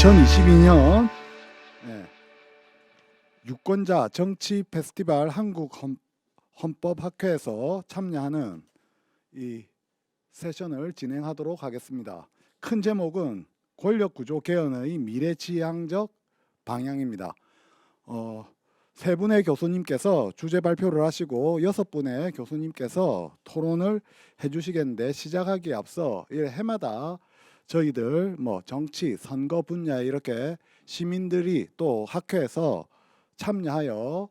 2022년 유권자 정치 페스티벌 한국 헌법학회에서 참여하는 이 세션을 진행하도록 하겠습니다. 큰 제목은 권력구조 개헌의 미래지향적 방향입니다. 세 분의 교수님께서 주제 발표를 하시고 6분의 교수님께서 토론을 해주시겠는데, 시작하기에 앞서 해마다 저희들 정치, 선거 분야에 이렇게 시민들이 또 학회에서 참여하여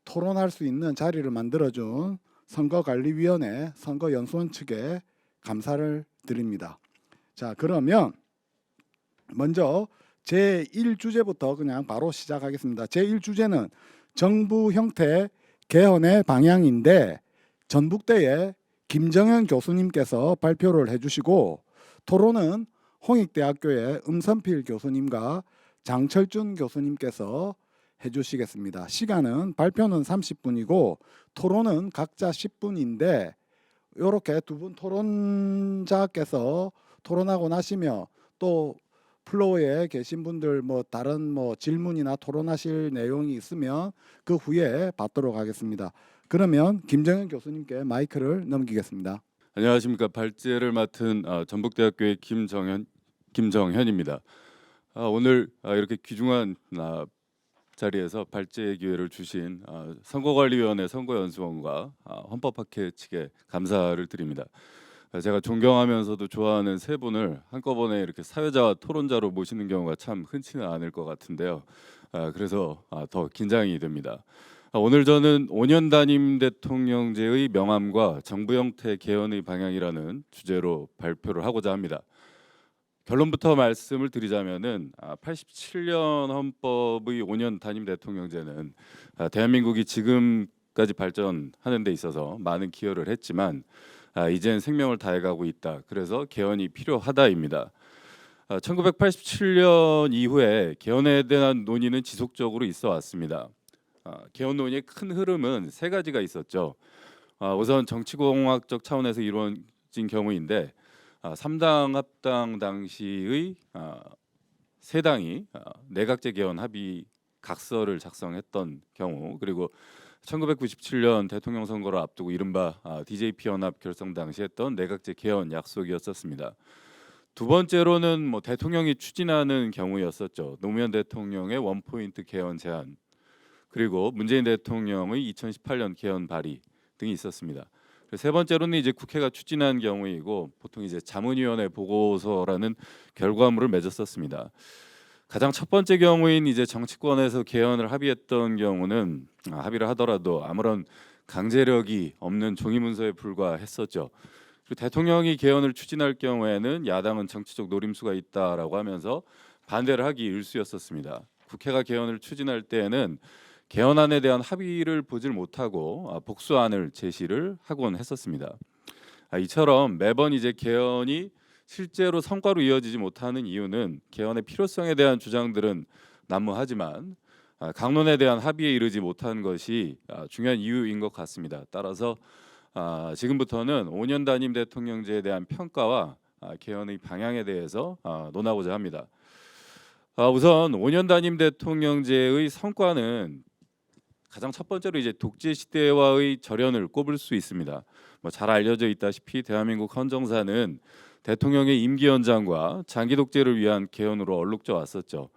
토론할 수 있는 자리를 만들어준 선거관리위원회 선거연수원 측에 감사를 드립니다. 자, 그러면 먼저 제1주제부터 그냥 바로 시작하겠습니다. 제1주제는 정부 형태 개헌의 방향인데, 전북대의 김정현 교수님께서 발표를 해주시고, 토론은 홍익대학교의 음선필 교수님과 장철준 교수님께서 해주시겠습니다. 시간은 발표는 30분이고 토론은 각자 10분인데, 이렇게 두 분 토론자께서 토론하고 나시면 또 플로어에 계신 분들 다른 질문이나 토론하실 내용이 있으면 그 후에 받도록 하겠습니다. 그러면 김정현 교수님께 마이크를 넘기겠습니다. 안녕하십니까. 발제를 맡은 전북대학교의 김정현입니다. 오늘 이렇게 귀중한 자리에서 발제의 기회를 주신 선거관리위원회 선거연수원과 헌법학회 측에 감사를 드립니다. 제가 존경하면서도 좋아하는 세 분을 한꺼번에 이렇게 사회자와 토론자로 모시는 경우가 참 흔치는 않을 것 같은데요. 그래서 더 긴장이 됩니다. 오늘 저는 5년 단임 대통령제의 명암과 정부 형태 개헌의 방향이라는 주제로 발표를 하고자 합니다. 결론부터 말씀을 드리자면은 87년 헌법의 5년 단임 대통령제는 대한민국이 지금까지 발전하는 데 있어서 많은 기여를 했지만 이젠 생명을 다해가고 있다. 그래서 개헌이 필요하다입니다. 1987년 이후에 개헌에 대한 논의는 지속적으로 있어 왔습니다. 개헌 논의의 큰 흐름은 세 가지가 있었죠. 우선 정치공학적 차원에서 이루어진 경우인데, 3당 합당 당시의 세 당이 내각제 개헌 합의 각서를 작성했던 경우, 그리고 1997년 대통령 선거를 앞두고 이른바 DJP 연합 결성 당시 했던 내각제 개헌 약속이었었습니다. 두 번째로는 대통령이 추진하는 경우였었죠. 노무현 대통령의 원포인트 개헌 제안, 그리고 문재인 대통령의 2018년 개헌 발의 등이 있었습니다. 세 번째로는 이제 국회가 추진한 경우이고, 보통 이제 자문위원회 보고서라는 결과물을 맺었었습니다. 가장 첫 번째 경우인 이제 정치권에서 개헌을 합의했던 경우는 합의를 하더라도 아무런 강제력이 없는 종이문서에 불과했었죠. 그리고 대통령이 개헌을 추진할 경우에는 야당은 정치적 노림수가 있다라고 하면서 반대를 하기 일쑤였었습니다. 국회가 개헌을 추진할 때에는 개헌안에 대한 합의를 보질 못하고 복수안을 제시를 하곤 했었습니다. 이처럼 매번 이제 개헌이 실제로 성과로 이어지지 못하는 이유는 개헌의 필요성에 대한 주장들은 난무하지만 강론에 대한 합의에 이르지 못한 것이 중요한 이유인 것 같습니다. 따라서 지금부터는 5년 단임 대통령제에 대한 평가와 개헌의 방향에 대해서 논하고자 합니다. 우선 5년 단임 대통령제의 성과는 가장 첫 번째로 이제 독재 시대와의 절연을 꼽을 수 있습니다. 잘 알려져 있다시피 대한민국 헌정사는 대통령의 임기 연장과 장기 독재를 위한 개헌으로 얼룩져 왔었죠.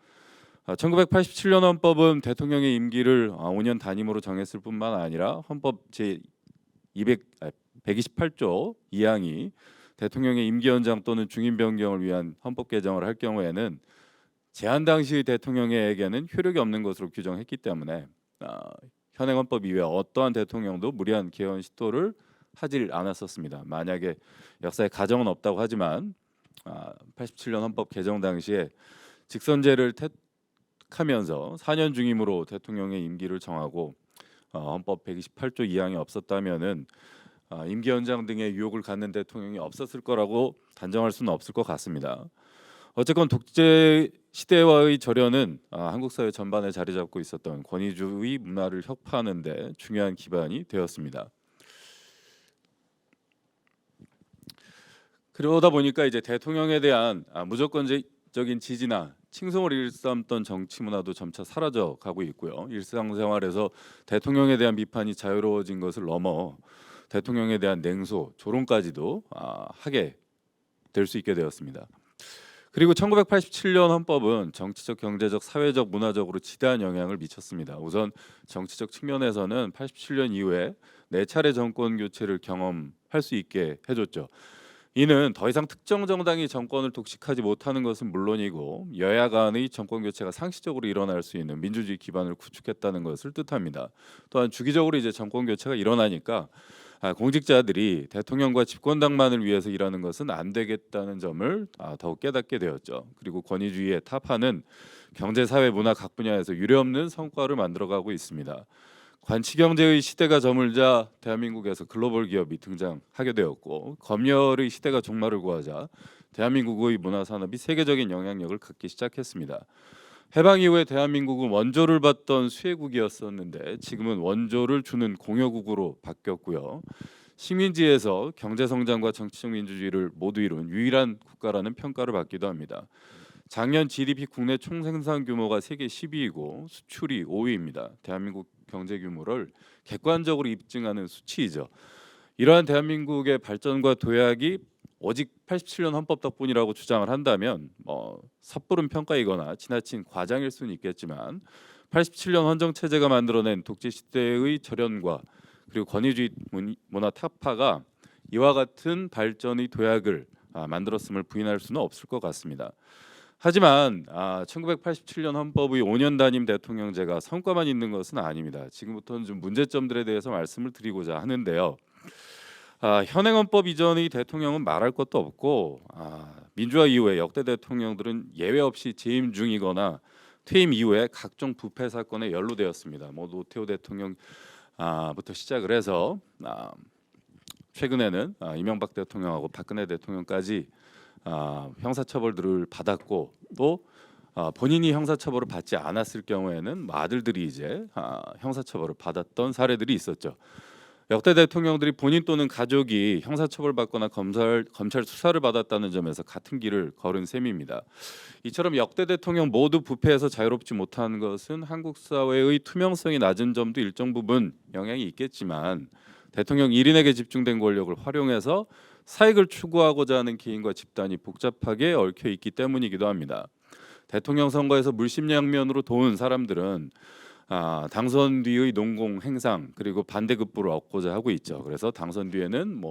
1987년 헌법은 대통령의 임기를 5년 단임으로 정했을 뿐만 아니라 헌법 제 128조 2항이 대통령의 임기 연장 또는 중임 변경을 위한 헌법 개정을 할 경우에는 제한 당시의 대통령에게는 효력이 없는 것으로 규정했기 때문에 현행 헌법 이외 어떠한 대통령도 무리한 개헌 시도를 하질 않았었습니다. 만약에 역사에 가정은 없다고 하지만 87년 헌법 개정 당시에 직선제를 택하면서 4년 중임으로 대통령의 임기를 정하고 헌법 128조 2항이 없었다면은 임기 연장 등의 유혹을 갖는 대통령이 없었을 거라고 단정할 수는 없을 것 같습니다. 어쨌건 독재 시대와의 절연은 한국 사회 전반에 자리 잡고 있었던 권위주의 문화를 혁파하는 데 중요한 기반이 되었습니다. 그러다 보니까 이제 대통령에 대한 무조건적 적인 지지나 칭송을 일삼던 정치 문화도 점차 사라져 가고 있고요. 일상생활에서 대통령에 대한 비판이 자유로워진 것을 넘어 대통령에 대한 냉소, 조롱까지도 하게 될 수 있게 되었습니다. 그리고 1987년 헌법은 정치적, 경제적, 사회적, 문화적으로 지대한 영향을 미쳤습니다. 우선 정치적 측면에서는 87년 이후에 4차례 정권 교체를 경험할 수 있게 해줬죠. 이는 더 이상 특정 정당이 정권을 독식하지 못하는 것은 물론이고 여야 간의 정권 교체가 상시적으로 일어날 수 있는 민주주의 기반을 구축했다는 것을 뜻합니다. 또한 주기적으로 이제 정권 교체가 일어나니까 공직자들이 대통령과 집권당만을 위해서 일하는 것은 안 되겠다는 점을 더욱 깨닫게 되었죠. 그리고 권위주의의 타파는 경제, 사회, 문화 각 분야에서 유례없는 성과를 만들어가고 있습니다. 관치 경제의 시대가 저물자 대한민국에서 글로벌 기업이 등장하게 되었고 검열의 시대가 종말을 구하자 대한민국의 문화 산업이 세계적인 영향력을 갖기 시작했습니다. 해방 이후에 대한민국은 원조를 받던 수혜국이었었는데 지금은 원조를 주는 공여국으로 바뀌었고요. 식민지에서 경제 성장과 정치적 민주주의를 모두 이룬 유일한 국가라는 평가를 받기도 합니다. 작년 GDP 국내 총생산 규모가 세계 10위이고 수출이 5위입니다. 대한민국 경제 규모를 객관적으로 입증하는 수치이죠. 이러한 대한민국의 발전과 도약이 오직 87년 헌법 덕분이라고 주장을 한다면 섣부른 평가이거나 지나친 과장일 수는 있겠지만 87년 헌정 체제가 만들어낸 독재 시대의 절연과 그리고 권위주의 문화 타파가 이와 같은 발전의 도약을 만들었음을 부인할 수는 없을 것 같습니다. 하지만 1987년 헌법의 5년 단임 대통령제가 성과만 있는 것은 아닙니다. 지금부터는 좀 문제점들에 대해서 말씀을 드리고자 하는데요. 현행 헌법 이전의 대통령은 말할 것도 없고 민주화 이후에 역대 대통령들은 예외 없이 재임 중이거나 퇴임 이후에 각종 부패 사건에 연루되었습니다. 노태우 대통령부터 시작을 해서 최근에는 이명박 대통령하고 박근혜 대통령까지 형사처벌들을 받았고 또 본인이 형사처벌을 받지 않았을 경우에는 아들들이 이제 형사처벌을 받았던 사례들이 있었죠. 역대 대통령들이 본인 또는 가족이 형사처벌받거나 검찰 수사를 받았다는 점에서 같은 길을 걸은 셈입니다. 이처럼 역대 대통령 모두 부패에서 자유롭지 못한 것은 한국 사회의 투명성이 낮은 점도 일정 부분 영향이 있겠지만 대통령 1인에게 집중된 권력을 활용해서 사익을 추구하고자 하는 개인과 집단이 복잡하게 얽혀 있기 때문이기도 합니다. 대통령 선거에서 물심양면으로 도운 사람들은 당선 뒤의 농공 행상 그리고 반대급부를 얻고자 하고 있죠. 그래서 당선 뒤에는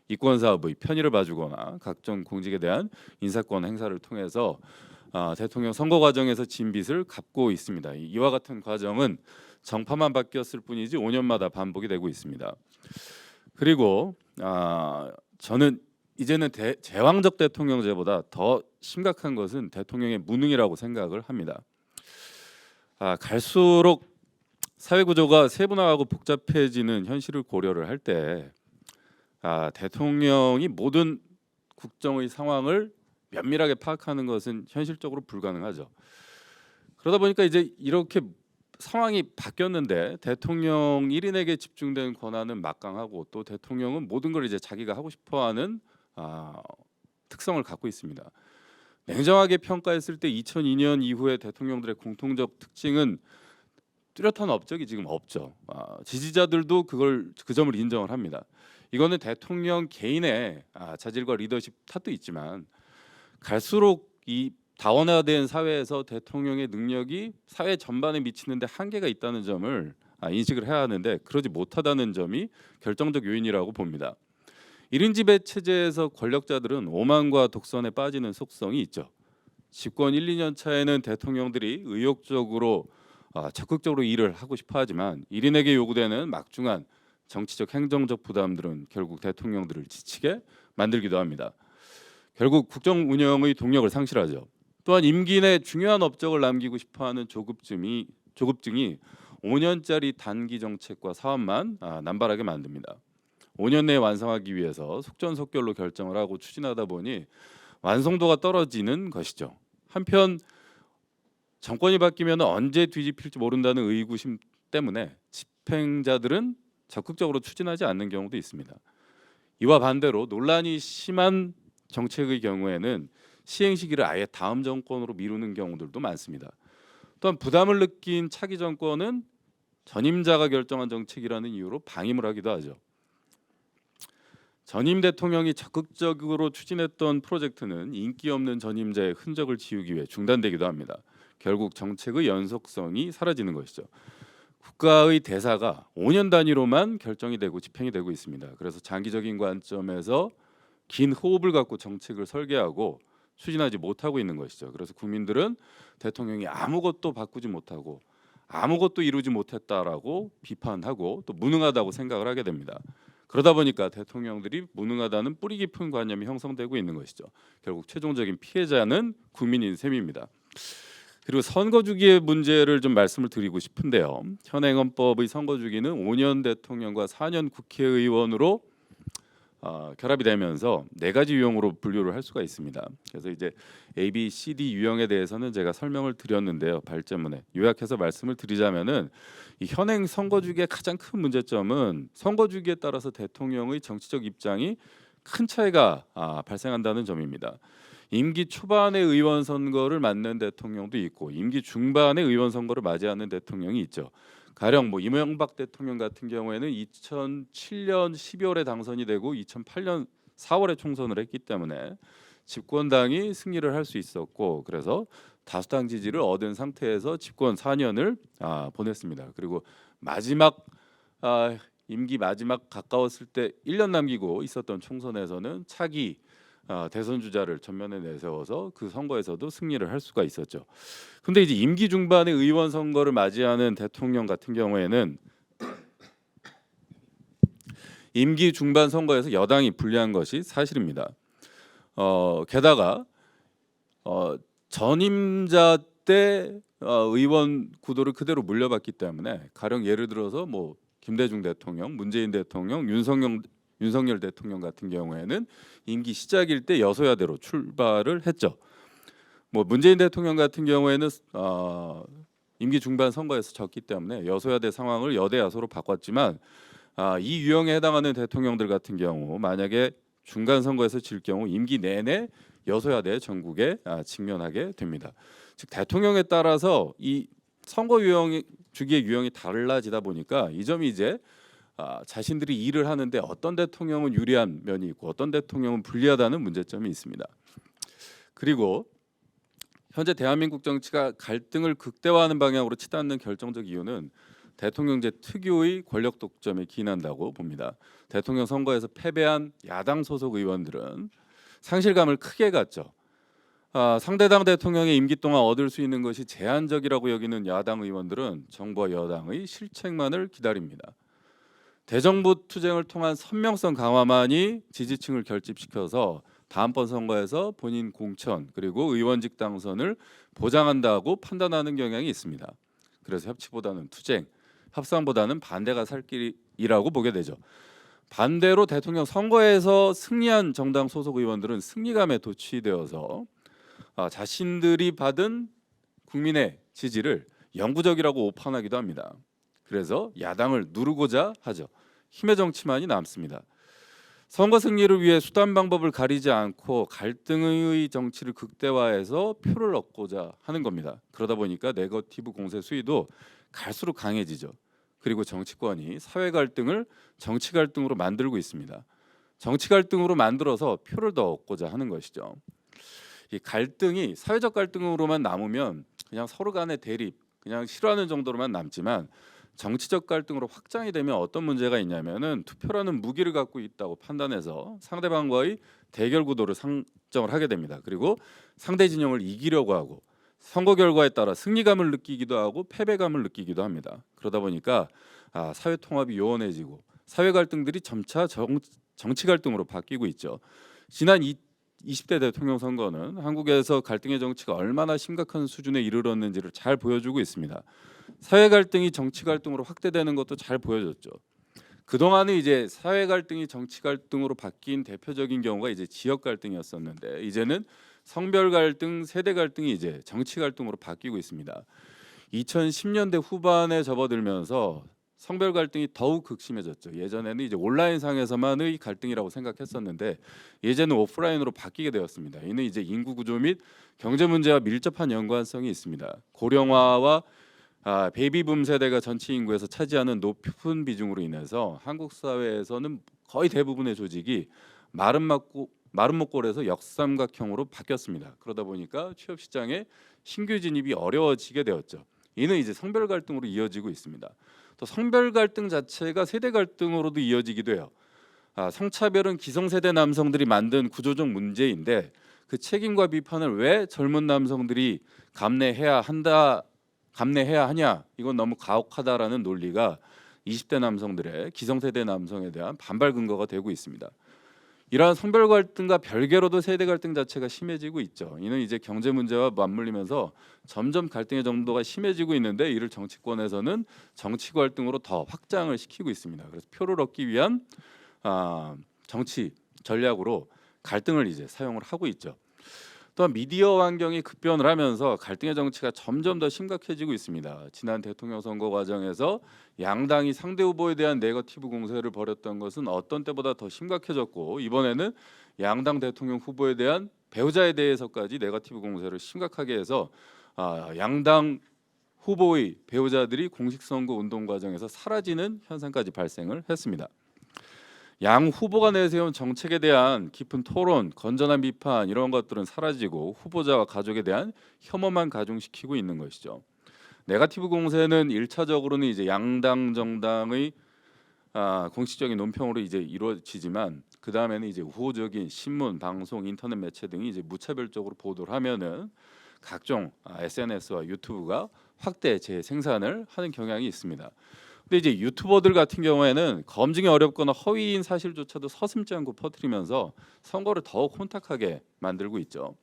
이권 사업의 편의를 봐주거나 각종 공직에 대한 인사권 행사를 통해서 대통령 선거 과정에서 진 빚을 갚고 있습니다. 이와 같은 과정은 정파만 바뀌었을 뿐이지 5년마다 반복이 되고 있습니다. 그리고 저는 이제는 제왕적 대통령제보다 더 심각한 것은 대통령의 무능이라고 생각을 합니다. 갈수록 사회 구조가 세분화하고 복잡해지는 현실을 고려를 할 때 대통령이 모든 국정의 상황을 면밀하게 파악하는 것은 현실적으로 불가능하죠. 그러다 보니까 이제 이렇게 상황이 바뀌었는데 대통령 1인에게 집중된 권한은 막강하고 또 대통령은 모든 걸 이제 자기가 하고 싶어하는 특성을 갖고 있습니다. 냉정하게 평가했을 때 2002년 이후의 대통령들의 공통적 특징은 뚜렷한 업적이 지금 없죠. 지지자들도 그 점을 인정을 합니다. 이거는 대통령 개인의 자질과 리더십 탓도 있지만 갈수록 이 다원화된 사회에서 대통령의 능력이 사회 전반에 미치는데 한계가 있다는 점을 인식을 해야 하는데 그러지 못하다는 점이 결정적 요인이라고 봅니다. 1인 지배 체제에서 권력자들은 오만과 독선에 빠지는 속성이 있죠. 집권 1, 2년 차에는 대통령들이 의욕적으로 적극적으로 일을 하고 싶어 하지만 1인에게 요구되는 막중한 정치적 행정적 부담들은 결국 대통령들을 지치게 만들기도 합니다. 결국 국정 운영의 동력을 상실하죠. 또한 임기 내 중요한 업적을 남기고 싶어하는 조급증이 5년짜리 단기 정책과 사업만 남발하게 만듭니다. 5년 내에 완성하기 위해서 속전속결로 결정을 하고 추진하다 보니 완성도가 떨어지는 것이죠. 한편 정권이 바뀌면 언제 뒤집힐지 모른다는 의구심 때문에 집행자들은 적극적으로 추진하지 않는 경우도 있습니다. 이와 반대로 논란이 심한 정책의 경우에는 시행 시기를 아예 다음 정권으로 미루는 경우들도 많습니다. 또한 부담을 느낀 차기 정권은 전임자가 결정한 정책이라는 이유로 방임을 하기도 하죠. 전임 대통령이 적극적으로 추진했던 프로젝트는 인기 없는 전임자의 흔적을 지우기 위해 중단되기도 합니다. 결국 정책의 연속성이 사라지는 것이죠. 국가의 대사가 5년 단위로만 결정이 되고 집행이 되고 있습니다. 그래서 장기적인 관점에서 긴 호흡을 갖고 정책을 설계하고 추진하지 못하고 있는 것이죠. 그래서 국민들은 대통령이 아무것도 바꾸지 못하고 아무것도 이루지 못했다라고 비판하고 또 무능하다고 생각을 하게 됩니다. 그러다 보니까 대통령들이 무능하다는 뿌리 깊은 관념이 형성되고 있는 것이죠. 결국 최종적인 피해자는 국민인 셈입니다. 그리고 선거 주기의 문제를 좀 말씀을 드리고 싶은데요. 현행 헌법의 선거 주기는 5년 대통령과 4년 국회의원으로 결합이 되면서 네 가지 유형으로 분류를 할 수가 있습니다. 그래서 이제 A, B, C, D 유형에 대해서는 제가 설명을 드렸는데요. 발제문에 요약해서 말씀을 드리자면은 이 현행 선거 주기의 가장 큰 문제점은 선거 주기에 따라서 대통령의 정치적 입장이 큰 차이가 발생한다는 점입니다. 임기 초반의 의원 선거를 맞는 대통령도 있고 임기 중반의 의원 선거를 맞이하는 대통령이 있죠. 가령 뭐 이명박 대통령 같은 경우에는 2007년 12월에 당선이 되고 2008년 4월에 총선을 했기 때문에 집권당이 승리를 할 수 있었고 그래서 다수당 지지를 얻은 상태에서 집권 4년을 보냈습니다. 그리고 마지막 임기 마지막 가까웠을 때 1년 남기고 있었던 총선에서는 차기 대선 주자를 전면에 내세워서 그 선거에서도 승리를 할 수가 있었죠. 근데 이제 임기 중반의 의원 선거를 맞이하는 대통령 같은 경우에는 임기 중반 선거에서 여당이 불리한 것이 사실입니다. 게다가 전임자 때 의원 구도를 그대로 물려받기 때문에 가령 예를 들어서 뭐 김대중 대통령, 문재인 대통령, 윤석열 대통령 같은 경우에는 임기 시작일 때 여소야대로 출발을 했죠. 뭐 문재인 대통령 같은 경우에는 임기 중반 선거에서 졌기 때문에 여소야대 상황을 여대 야소로 바꿨지만 이 유형에 해당하는 대통령들 같은 경우 만약에 중간 선거에서 질 경우 임기 내내 여소야대 전국에 직면하게 됩니다. 즉 대통령에 따라서 이 선거 유형이 주기의 유형이 달라지다 보니까 이 점이 이제 자신들이 일을 하는데 어떤 대통령은 유리한 면이 있고 어떤 대통령은 불리하다는 문제점이 있습니다. 그리고 현재 대한민국 정치가 갈등을 극대화하는 방향으로 치닫는 결정적 이유는 대통령제 특유의 권력 독점에 기인한다고 봅니다. 대통령 선거에서 패배한 야당 소속 의원들은 상실감을 크게 갖죠. 상대당 대통령의 임기 동안 얻을 수 있는 것이 제한적이라고 여기는 야당 의원들은 정부와 여당의 실책만을 기다립니다. 대정부 투쟁을 통한 선명성 강화만이 지지층을 결집시켜서 다음번 선거에서 본인 공천 그리고 의원직 당선을 보장한다고 판단하는 경향이 있습니다. 그래서 협치보다는 투쟁, 협상보다는 반대가 살 길이라고 보게 되죠. 반대로 대통령 선거에서 승리한 정당 소속 의원들은 승리감에 도취되어서 자신들이 받은 국민의 지지를 영구적이라고 오판하기도 합니다. 그래서 야당을 누르고자 하죠. 힘의 정치만이 남습니다. 선거 승리를 위해 수단 방법을 가리지 않고 갈등의 정치를 극대화해서 표를 얻고자 하는 겁니다. 그러다 보니까 네거티브 공세 수위도 갈수록 강해지죠. 그리고 정치권이 사회 갈등을 정치 갈등으로 만들고 있습니다. 정치 갈등으로 만들어서 표를 더 얻고자 하는 것이죠. 이 갈등이 사회적 갈등으로만 남으면 그냥 서로 간의 대립, 그냥 싫어하는 정도로만 남지만 정치적 갈등으로 확장이 되면 어떤 문제가 있냐면은 투표라는 무기를 갖고 있다고 판단해서 상대방과의 대결 구도를 상정을 하게 됩니다. 그리고 상대 진영을 이기려고 하고 선거 결과에 따라 승리감을 느끼기도 하고 패배감을 느끼기도 합니다. 그러다 보니까 사회 통합이 요원해지고 사회 갈등들이 점차 정치 갈등으로 바뀌고 있죠. 지난 20대 대통령 선거는 한국에서 갈등의 정치가 얼마나 심각한 수준에 이르렀는지를 잘 보여주고 있습니다. 사회 갈등이 정치 갈등으로 확대되는 것도 잘 보여줬죠. 그동안은 이제 사회 갈등이 정치 갈등으로 바뀐 대표적인 경우가 이제 지역 갈등이었었는데 이제는 성별 갈등, 세대 갈등이 이제 정치 갈등으로 바뀌고 있습니다. 2010년대 후반에 접어들면서 성별 갈등이 더욱 극심해졌죠. 예전에는 이제 온라인상에서만의 갈등이라고 생각했었는데 이제는 오프라인으로 바뀌게 되었습니다. 이는 이제 인구 구조 및 경제 문제와 밀접한 연관성이 있습니다. 고령화와 베이비붐 세대가 전체 인구에서 차지하는 높은 비중으로 인해서 한국 사회에서는 거의 대부분의 조직이 마른 목골에서 역삼각형으로 바뀌었습니다. 그러다 보니까 취업 시장에 신규 진입이 어려워지게 되었죠. 이는 이제 성별 갈등으로 이어지고 있습니다. 또 성별 갈등 자체가 세대 갈등으로도 이어지기도 해요. 성차별은 기성세대 남성들이 만든 구조적 문제인데 그 책임과 비판을 왜 젊은 남성들이 감내해야 하냐? 이건 너무 가혹하다라는 논리가 20대 남성들의 기성세대 남성에 대한 반발 근거가 되고 있습니다. 이러한 성별 갈등과 별개로도 세대 갈등 자체가 심해지고 있죠. 이는 이제 경제 문제와 맞물리면서 점점 갈등의 정도가 심해지고 있는데 이를 정치권에서는 정치 갈등으로 더 확장을 시키고 있습니다. 그래서 표를 얻기 위한 정치 전략으로 갈등을 이제 사용을 하고 있죠. 또한 미디어 환경이 급변을 하면서 갈등의 정치가 점점 더 심각해지고 있습니다. 지난 대통령 선거 과정에서 양당이 상대 후보에 대한 네거티브 공세를 벌였던 것은 어떤 때보다 더 심각해졌고 이번에는 양당 대통령 후보에 대한 배우자에 대해서까지 네거티브 공세를 심각하게 해서 양당 후보의 배우자들이 공식 선거 운동 과정에서 사라지는 현상까지 발생을 했습니다. 양 후보가 내세운 정책에 대한 깊은 토론, 건전한 비판 이런 것들은 사라지고 후보자와 가족에 대한 혐오만 가중시키고 있는 것이죠. 네거티브 공세는 1차적으로는 이제 양당 정당의 공식적인 논평으로 이제 이루어지지만 그 다음에는 이제 우호적인 신문, 방송, 인터넷 매체 등이 이제 무차별적으로 보도를 하면은 각종 SNS와 유튜브가 확대 재생산을 하는 경향이 있습니다. 근데 이제 유튜버들 같은 경우에는 검증이 어렵거나 허위인 사실조차도 서슴지 않고 퍼뜨리면서 선거를 더욱 혼탁하게 만들고 있죠.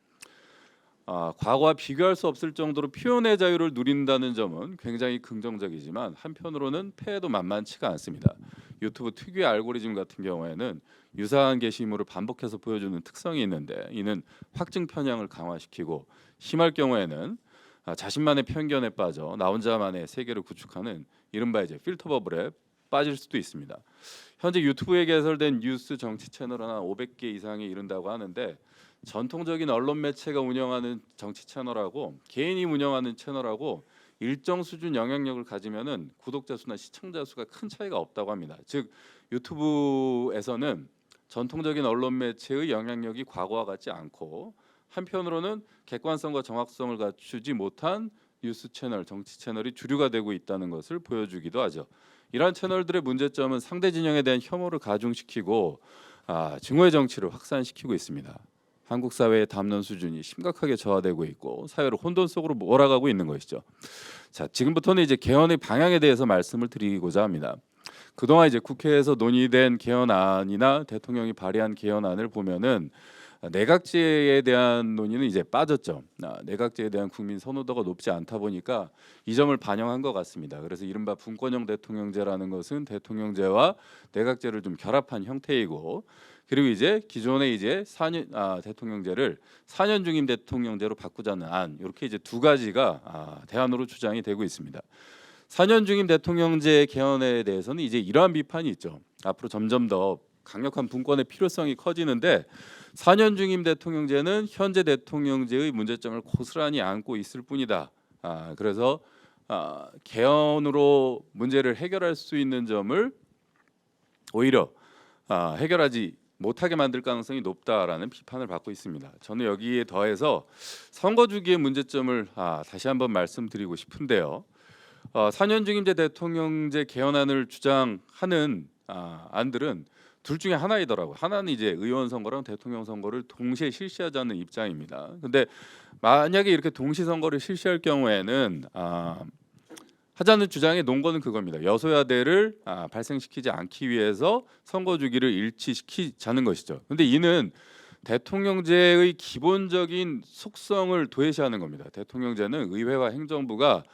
과거와 비교할 수 없을 정도로 표현의 자유를 누린다는 점은 굉장히 긍정적이지만 한편으로는 폐해도 만만치가 않습니다. 유튜브 특유의 알고리즘 같은 경우에는 유사한 게시물을 반복해서 보여주는 특성이 있는데 이는 확증 편향을 강화시키고 심할 경우에는 자신만의 편견에 빠져 나 혼자만의 세계를 구축하는 이른바 이제 필터 버블에 빠질 수도 있습니다. 현재 유튜브에 개설된 뉴스 정치 채널은 한 500개 이상에 이른다고 하는데 전통적인 언론 매체가 운영하는 정치 채널하고 개인이 운영하는 채널하고 일정 수준 영향력을 가지면은 구독자 수나 시청자 수가 큰 차이가 없다고 합니다. 즉 유튜브에서는 전통적인 언론 매체의 영향력이 과거와 같지 않고 한편으로는 객관성과 정확성을 갖추지 못한 뉴스 채널, 정치 채널이 주류가 되고 있다는 것을 보여주기도 하죠. 이러한 채널들의 문제점은 상대 진영에 대한 혐오를 가중시키고 증오의 정치를 확산시키고 있습니다. 한국 사회의 담론 수준이 심각하게 저하되고 있고 사회를 혼돈 속으로 몰아가고 있는 것이죠. 자, 지금부터는 이제 개헌의 방향에 대해서 말씀을 드리고자 합니다. 그동안 이제 국회에서 논의된 개헌안이나 대통령이 발의한 개헌안을 보면은 내각제에 대한 논의는 이제 빠졌죠. 내각제에 대한 국민 선호도가 높지 않다 보니까 이 점을 반영한 것 같습니다. 그래서 이른바 분권형 대통령제라는 것은 대통령제와 내각제를 좀 결합한 형태이고, 그리고 이제 기존의 이제 4년 대통령제를 4년 중임 대통령제로 바꾸자는 안, 이렇게 이제 두 가지가 대안으로 주장이 되고 있습니다. 4년 중임 대통령제 개헌에 대해서는 이제 이러한 비판이 있죠. 앞으로 점점 더 강력한 분권의 필요성이 커지는데 4년 중임 대통령제는 현재 대통령제의 문제점을 고스란히 안고 있을 뿐이다. 그래서 개헌으로 문제를 해결할 수 있는 점을 오히려 해결하지 못하게 만들 가능성이 높다라는 비판을 받고 있습니다. 저는 여기에 더해서 선거 주기의 문제점을 다시 한번 말씀드리고 싶은데요. 4년 중임제 대통령제 개헌안을 주장하는 안들은 둘 중에 하나이더라고요. 하나는 이제 의원 선거랑 대통령 선거를 동시에 실시하자는 입장입니다. 근데 만약에 이렇게 동시 선거를 실시할 경우에는 하자는 주장의 논거는 그겁니다. 여소야대를 발생시키지 않기 위해서 선거 주기를 일치시키자는 것이죠. 근데 이는 대통령제의 기본적인 속성을 도외시하는 겁니다. 대통령제는 의회와 행정부가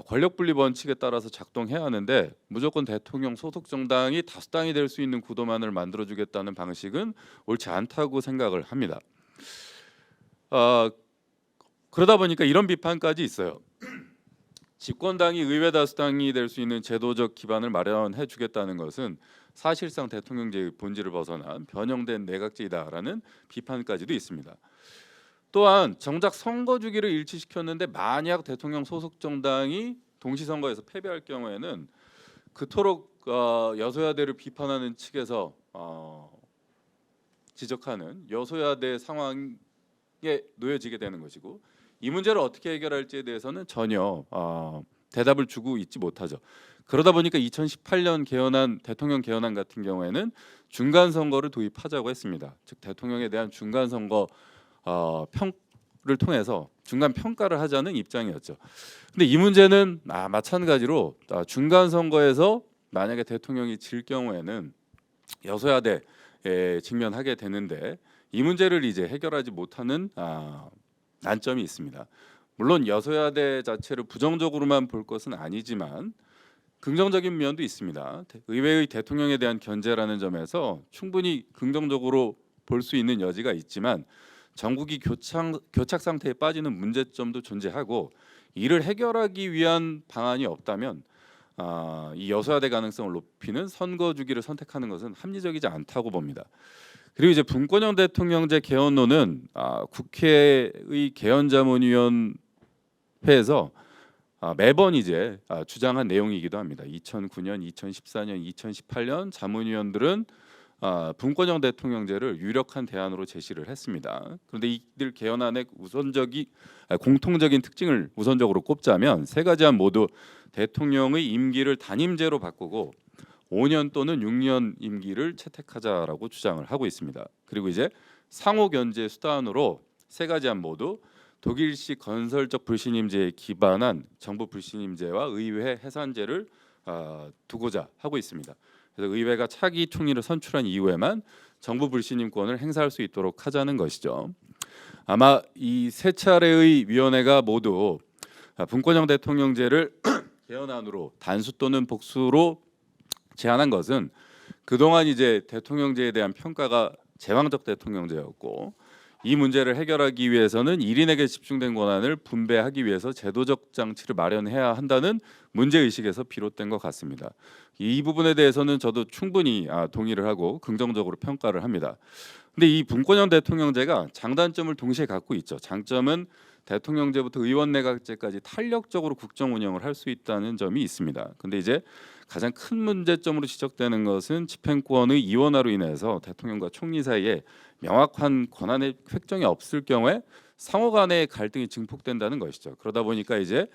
권력 분리 원칙에 따라서 작동해야 하는데 무조건 대통령 소속 정당이 다수당이 될 수 있는 구도만을 만들어주겠다는 방식은 옳지 않다고 생각을 합니다. 그러다 보니까 이런 비판까지 있어요. 집권당이 의회 다수당이 될 수 있는 제도적 기반을 마련해 주겠다는 것은 사실상 대통령제의 본질을 벗어난 변형된 내각제이다라는 비판까지도 있습니다. 또한 정작 선거 주기를 일치시켰는데 만약 대통령 소속 정당이 동시 선거에서 패배할 경우에는 그토록 여소야대를 비판하는 측에서 지적하는 여소야대 상황에 놓여지게 되는 것이고, 이 문제를 어떻게 해결할지에 대해서는 전혀 대답을 주고 있지 못하죠. 그러다 보니까 2018년 개헌안, 대통령 개헌안 같은 경우에는 중간 선거를 도입하자고 했습니다. 즉 대통령에 대한 중간 선거 평를 통해서 중간 평가를 하자는 입장이었죠. 근데 이 문제는 마찬가지로 중간 선거에서 만약에 대통령이 질 경우에는 여소야대에 직면하게 되는데, 이 문제를 이제 해결하지 못하는 난점이 있습니다. 물론 여소야대 자체를 부정적으로만 볼 것은 아니지만 긍정적인 면도 있습니다. 의회의 대통령에 대한 견제라는 점에서 충분히 긍정적으로 볼 수 있는 여지가 있지만, 전국이 교착 상태에 빠지는 문제점도 존재하고, 이를 해결하기 위한 방안이 없다면 이 여소야대 가능성을 높이는 선거 주기를 선택하는 것은 합리적이지 않다고 봅니다. 그리고 이제 분권형 대통령제 개헌론은 국회의 개헌자문위원회에서 매번 이제 주장한 내용이기도 합니다. 2009년, 2014년, 2018년 자문위원들은 분권형 대통령제를 유력한 대안으로 제시를 했습니다. 그런데 이들 개헌안의 공통적인 특징을 우선적으로 꼽자면 세 가지 안 모두 대통령의 임기를 단임제로 바꾸고 5년 또는 6년 임기를 채택하자라고 주장을 하고 있습니다. 그리고 이제 상호 견제 수단으로 세 가지 안 모두 독일식 건설적 불신임제에 기반한 정부 불신임제와 의회 해산제를 두고자 하고 있습니다. 그래서 의회가 차기 총리를 선출한 이후에만 정부 불신임권을 행사할 수 있도록 하자는 것이죠. 아마 이 세 차례의 위원회가 모두 분권형 대통령제를 개헌안으로 단수 또는 복수로 제안한 것은 그동안 이제 대통령제에 대한 평가가 제왕적 대통령제였고, 이 문제를 해결하기 위해서는 1인에게 집중된 권한을 분배하기 위해서 제도적 장치를 마련해야 한다는 문제의식에서 비롯된 것 같습니다. 이 부분에 대해서는 저도 충분히 동의를 하고 긍정적으로 평가를 합니다. 근데 이 분권형 대통령제가 장단점을 동시에 갖고 있죠. 장점은 대통령제부터 의원내각제까지 탄력적으로 국정 운영을 할 수 있다는 점이 있습니다. 근데 이제 가장 큰 문제점으로 지적되는 것은 집행권의 이원화로 인해서 대통령과 총리 사이에 명확한 권한의 획정이 없을 경우에 상호 간의 갈등이 증폭된다는 것이죠. 그러다 보니까 이제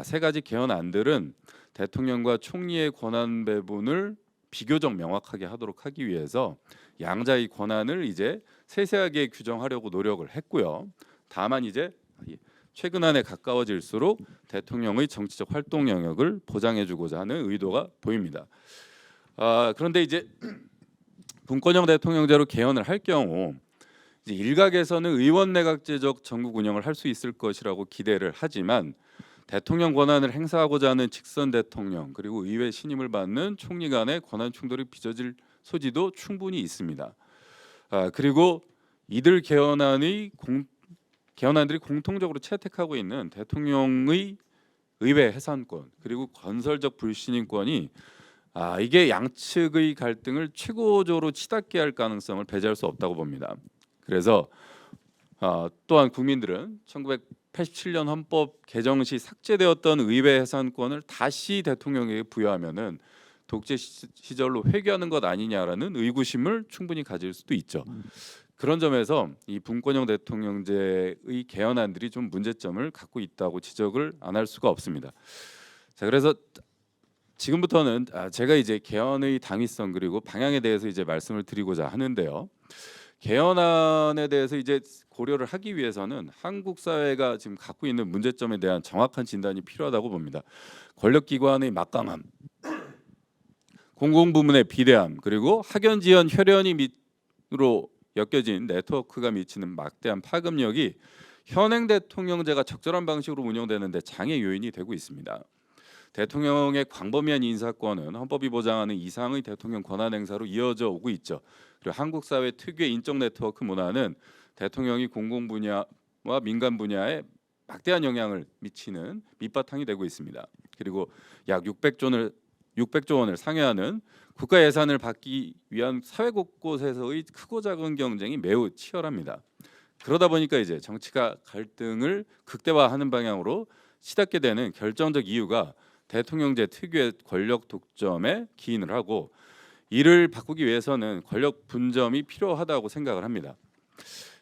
세 가지 개헌안들은 대통령과 총리의 권한 배분을 비교적 명확하게 하도록 하기 위해서 양자의 권한을 이제 세세하게 규정하려고 노력을 했고요. 다만 이제 최근안에 가까워질수록 대통령의 정치적 활동 영역을 보장해주고자 하는 의도가 보입니다. 그런데 이제 분권형 대통령제로 개헌을 할 경우 이제 일각에서는 의원내각제적 전국 운영을 할 수 있을 것이라고 기대를 하지만, 대통령 권한을 행사하고자 하는 직선 대통령 그리고 의회 신임을 받는 총리 간의 권한 충돌이 빚어질 소지도 충분히 있습니다. 그리고 이들 개헌안들이 공통적으로 채택하고 있는 대통령의 의회 해산권 그리고 건설적 불신임권이 이게 양측의 갈등을 최고조로 치닫게 할 가능성을 배제할 수 없다고 봅니다. 그래서 또한 국민들은 1987년 헌법 개정 시 삭제되었던 의회 해산권을 다시 대통령에게 부여하면은 독재 시절로 회귀하는 것 아니냐라는 의구심을 충분히 가질 수도 있죠. 그런 점에서 이 분권형 대통령제의 개헌안들이 좀 문제점을 갖고 있다고 지적을 안 할 수가 없습니다. 자, 그래서 지금부터는 제가 이제 개헌의 당위성 그리고 방향에 대해서 이제 말씀을 드리고자 하는데요. 개헌안에 대해서 이제 고려를 하기 위해서는 한국 사회가 지금 갖고 있는 문제점에 대한 정확한 진단이 필요하다고 봅니다. 권력기관의 막강함, 공공부문의 비대함, 그리고 학연지연 혈연이 밑으로 엮여진 네트워크가 미치는 막대한 파급력이 현행 대통령제가 적절한 방식으로 운영되는데 장애 요인이 되고 있습니다. 대통령의 광범위한 인사권은 헌법이 보장하는 이상의 대통령 권한 행사로 이어져 오고 있죠. 그리고 한국 사회 특유의 인적 네트워크 문화는 대통령이 공공 분야와 민간 분야에 막대한 영향을 미치는 밑바탕이 되고 있습니다. 그리고 약 600조 원을 상회하는 국가 예산을 받기 위한 사회 곳곳에서의 크고 작은 경쟁이 매우 치열합니다. 그러다 보니까 이제 정치가 갈등을 극대화하는 방향으로 치닫게 되는 결정적 이유가 대통령제 특유의 권력 독점에 기인을 하고, 이를 바꾸기 위해서는 권력 분점이 필요하다고 생각을 합니다.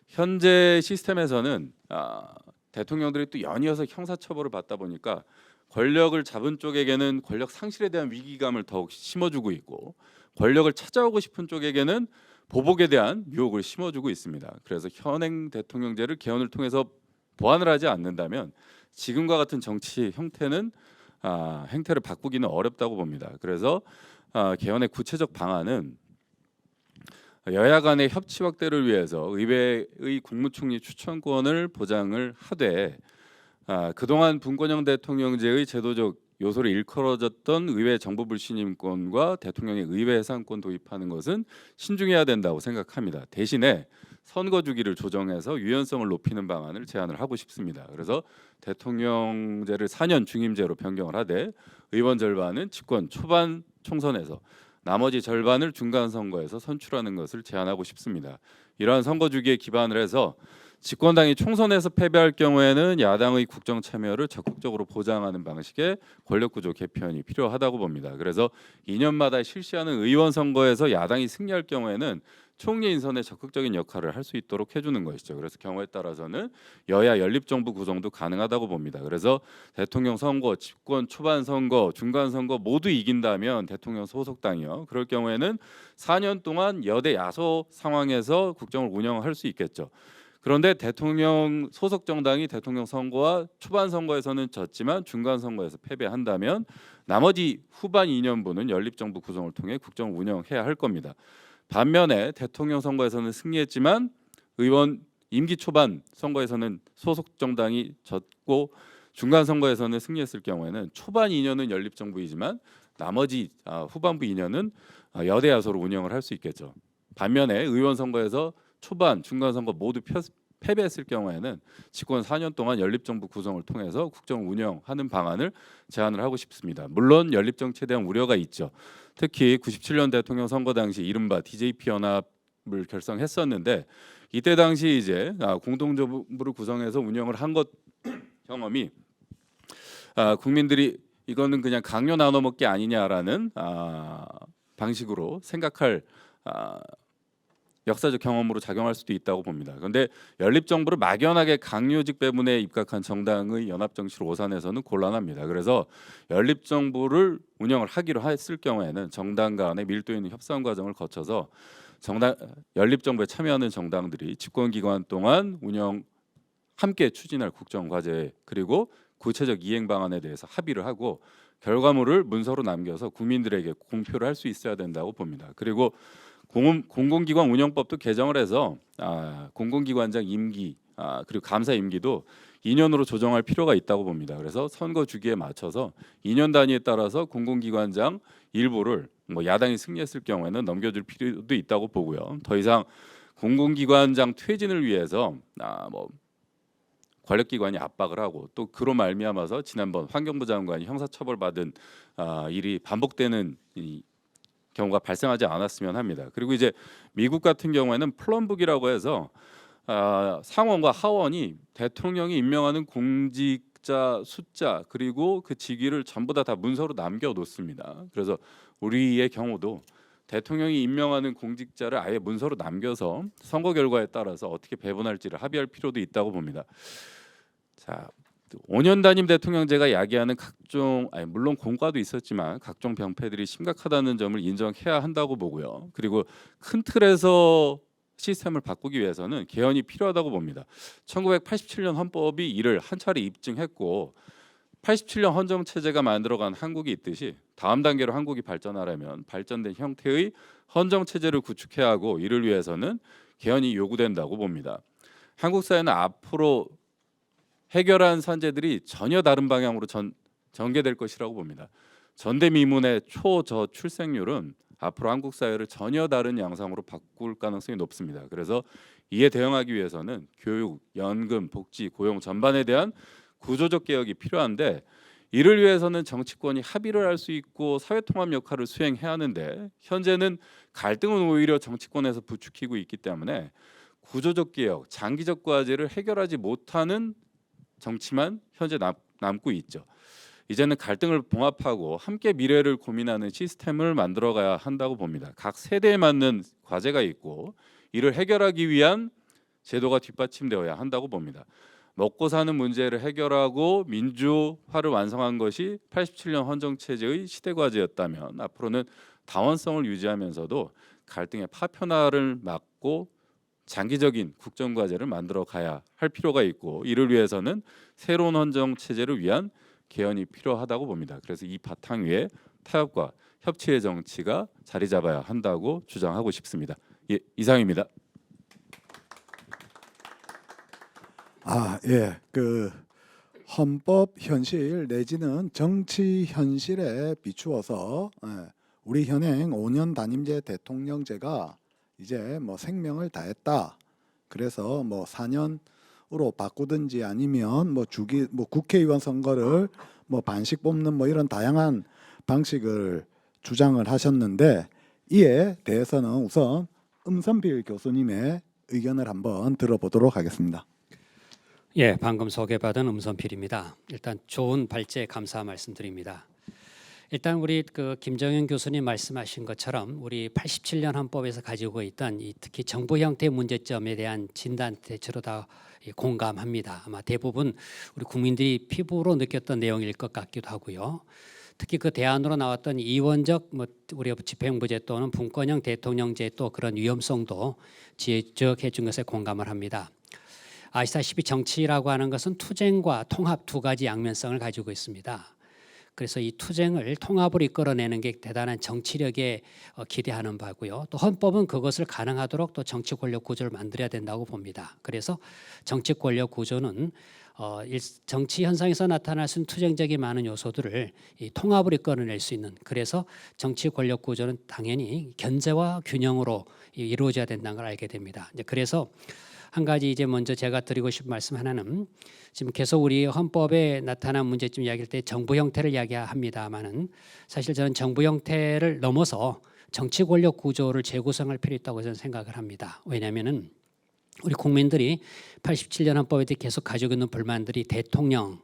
현재 시스템에서는 대통령들이 또 연이어서 형사처벌을 받다 보니까 권력을 잡은 쪽에게는 권력 상실에 대한 위기감을 더욱 심어주고 있고, 권력을 찾아오고 싶은 쪽에게는 보복에 대한 유혹을 심어주고 있습니다. 그래서 현행 대통령제를 개헌을 통해서 보완을 하지 않는다면 지금과 같은 정치 행태를 바꾸기는 어렵다고 봅니다. 그래서 개헌의 구체적 방안은 여야 간의 협치 확대를 위해서 의회의 국무총리 추천권을 보장을 하되, 그동안 분권형 대통령제의 제도적 요소를 일컬어졌던 의회 정부 불신임권과 대통령의 의회 해산권 도입하는 것은 신중해야 된다고 생각합니다. 대신에 선거 주기를 조정해서 유연성을 높이는 방안을 제안을 하고 싶습니다. 그래서 대통령제를 4년 중임제로 변경을 하되 의원 절반은 집권 초반 총선에서, 나머지 절반을 중간 선거에서 선출하는 것을 제안하고 싶습니다. 이러한 선거 주기에 기반을 해서 집권당이 총선에서 패배할 경우에는 야당의 국정 참여를 적극적으로 보장하는 방식의 권력구조 개편이 필요하다고 봅니다. 그래서 2년마다 실시하는 의원 선거에서 야당이 승리할 경우에는 총리 인선에 적극적인 역할을 할 수 있도록 해주는 것이죠. 그래서 경우에 따라서는 여야 연립정부 구성도 가능하다고 봅니다. 그래서 대통령 선거, 집권 초반 선거, 중간 선거 모두 이긴다면 대통령 소속당이요, 그럴 경우에는 4년 동안 여대 야소 상황에서 국정을 운영할 수 있겠죠. 그런데 대통령 소속 정당이 대통령 선거와 초반 선거에서는 졌지만 중간 선거에서 패배한다면 나머지 후반 2년분은 연립정부 구성을 통해 국정을 운영해야 할 겁니다. 반면에 대통령 선거에서는 승리했지만 의원 임기 초반 선거에서는 소속 정당이 졌고 중간 선거에서는 승리했을 경우에는 초반 2년은 연립정부이지만 나머지 후반부 2년은 여대 야소로 운영을 할 수 있겠죠. 반면에 의원 선거에서 초반, 중간 선거 모두 패배했을 경우에는 집권 4년 동안 연립정부 구성을 통해서 국정을 운영하는 방안을 제안을 하고 싶습니다. 물론 연립정치에 대한 우려가 있죠. 특히 97년 대통령 선거 당시 이른바 DJP 연합을 결성했었는데, 이때 당시 이제 공동정부를 구성해서 운영을 한 것 경험이 국민들이 이거는 그냥 강요 나눠 먹기 아니냐라는 방식으로 생각할 역사적 경험으로 작용할 수도 있다고 봅니다. 그런데 연립정부를 막연하게 강요직 배분에 입각한 정당의 연합정치로 오산해서는 곤란합니다. 그래서 연립정부를 운영을 하기로 했을 경우에는 정당 간의 밀도 있는 협상 과정을 거쳐서 연립정부에 참여하는 정당들이 집권기간 동안 함께 추진할 국정과제 그리고 구체적 이행 방안에 대해서 합의를 하고 결과물을 문서로 남겨서 국민들에게 공표를 할 수 있어야 된다고 봅니다. 그리고 공공기관 운영법도 개정을 해서 공공기관장 임기 그리고 감사 임기도 2년으로 조정할 필요가 있다고 봅니다. 그래서 선거 주기에 맞춰서 2년 단위에 따라서 공공기관장 일부를 야당이 승리했을 경우에는 넘겨줄 필요도 있다고 보고요. 더 이상 공공기관장 퇴진을 위해서 권력기관이 압박을 하고 또 그로 말미암아서 지난번 환경부 장관이 형사처벌받은 일이 반복되는 경우가 발생하지 않았으면 합니다. 그리고 이제 미국 같은 경우에는 플럼북이라고 해서 상원과 하원이 대통령이 임명하는 공직자 숫자 그리고 그 직위를 전부 다 문서로 남겨놓습니다. 그래서 우리의 경우도 대통령이 임명하는 공직자를 아예 문서로 남겨서 선거 결과에 따라서 어떻게 배분할지를 합의할 필요도 있다고 봅니다. 자, 5년 단임 대통령제가 야기하는 물론 공과도 있었지만 각종 병폐들이 심각하다는 점을 인정해야 한다고 보고요. 그리고 큰 틀에서 시스템을 바꾸기 위해서는 개헌이 필요하다고 봅니다. 1987년 헌법이 이를 한 차례 입증했고 87년 헌정 체제가 만들어간 한국이 있듯이 다음 단계로 한국이 발전하려면 발전된 형태의 헌정 체제를 구축해야 하고, 이를 위해서는 개헌이 요구된다고 봅니다. 한국 사회는 앞으로 해결한 산재들이 전혀 다른 방향으로 전개될 것이라고 봅니다. 전대미문의 초저출생률은 앞으로 한국 사회를 전혀 다른 양상으로 바꿀 가능성이 높습니다. 그래서 이에 대응하기 위해서는 교육, 연금, 복지, 고용 전반에 대한 구조적 개혁이 필요한데 이를 위해서는 정치권이 합의를 할 수 있고 사회통합 역할을 수행해야 하는데 현재는 갈등은 오히려 정치권에서 부추기고 있기 때문에 구조적 개혁, 장기적 과제를 해결하지 못하는 정치만 현재 남고 있죠. 이제는 갈등을 봉합하고 함께 미래를 고민하는 시스템을 만들어가야 한다고 봅니다. 각 세대에 맞는 과제가 있고 이를 해결하기 위한 제도가 뒷받침되어야 한다고 봅니다. 먹고 사는 문제를 해결하고 민주화를 완성한 것이 87년 헌정체제의 시대 과제였다면 앞으로는 다원성을 유지하면서도 갈등의 파편화를 막고 장기적인 국정 과제를 만들어 가야 할 필요가 있고 이를 위해서는 새로운 헌정체제를 위한 개헌이 필요하다고 봅니다. 그래서 이 바탕 위에 타협과 협치의 정치가 자리 잡아야 한다고 주장하고 싶습니다. 예, 이상입니다. 예. 그 헌법 현실 내지는 정치 현실에 비추어서 우리 현행 5년 단임제 대통령제가 이제 뭐 생명을 다했다. 그래서 뭐 4년으로 바꾸든지 아니면 뭐 주기 뭐 국회의원 선거를 뭐 반씩 뽑는 뭐 이런 다양한 방식을 주장을 하셨는데 이에 대해서는 우선 음선필 교수님의 의견을 한번 들어보도록 하겠습니다. 예, 방금 소개받은 음선필입니다. 일단 좋은 발제 감사 말씀드립니다. 일단 우리 그 김정현 교수님 말씀하신 것처럼 우리 87년 헌법에서 가지고 있던 이 특히 정부 형태 문제점에 대한 진단 대체로 다 공감합니다. 아마 대부분 우리 국민들이 피부로 느꼈던 내용일 것 같기도 하고요. 특히 그 대안으로 나왔던 이원적 뭐 우리 집행부제 또는 분권형 대통령제 또 그런 위험성도 지적해 준 것에 공감을 합니다. 아시다시피 정치라고 하는 것은 투쟁과 통합 두 가지 양면성을 가지고 있습니다. 그래서 이 투쟁을 통합으로 이끌어내는 게 대단한 정치력에 기대하는 바고요. 또 헌법은 그것을 가능하도록 또 정치 권력 구조를 만들어야 된다고 봅니다. 그래서 정치 권력 구조는 정치 현상에서 나타날 수 있는 투쟁적인 많은 요소들을 이 통합으로 이끌어낼 수 있는, 그래서 정치 권력 구조는 당연히 견제와 균형으로 이루어져야 된다는 걸 알게 됩니다. 이제 그래서 한 가지 이제 먼저 제가 드리고 싶은 말씀 하나는 지금 계속 우리 헌법에 나타난 문제점 이야기할 때 정부 형태를 이야기합니다만은 사실 저는 정부 형태를 넘어서 정치 권력 구조를 재구성할 필요 있다고 저는 생각을 합니다. 왜냐하면은 우리 국민들이 87년 헌법에 대해 계속 가지고 있는 불만들이 대통령에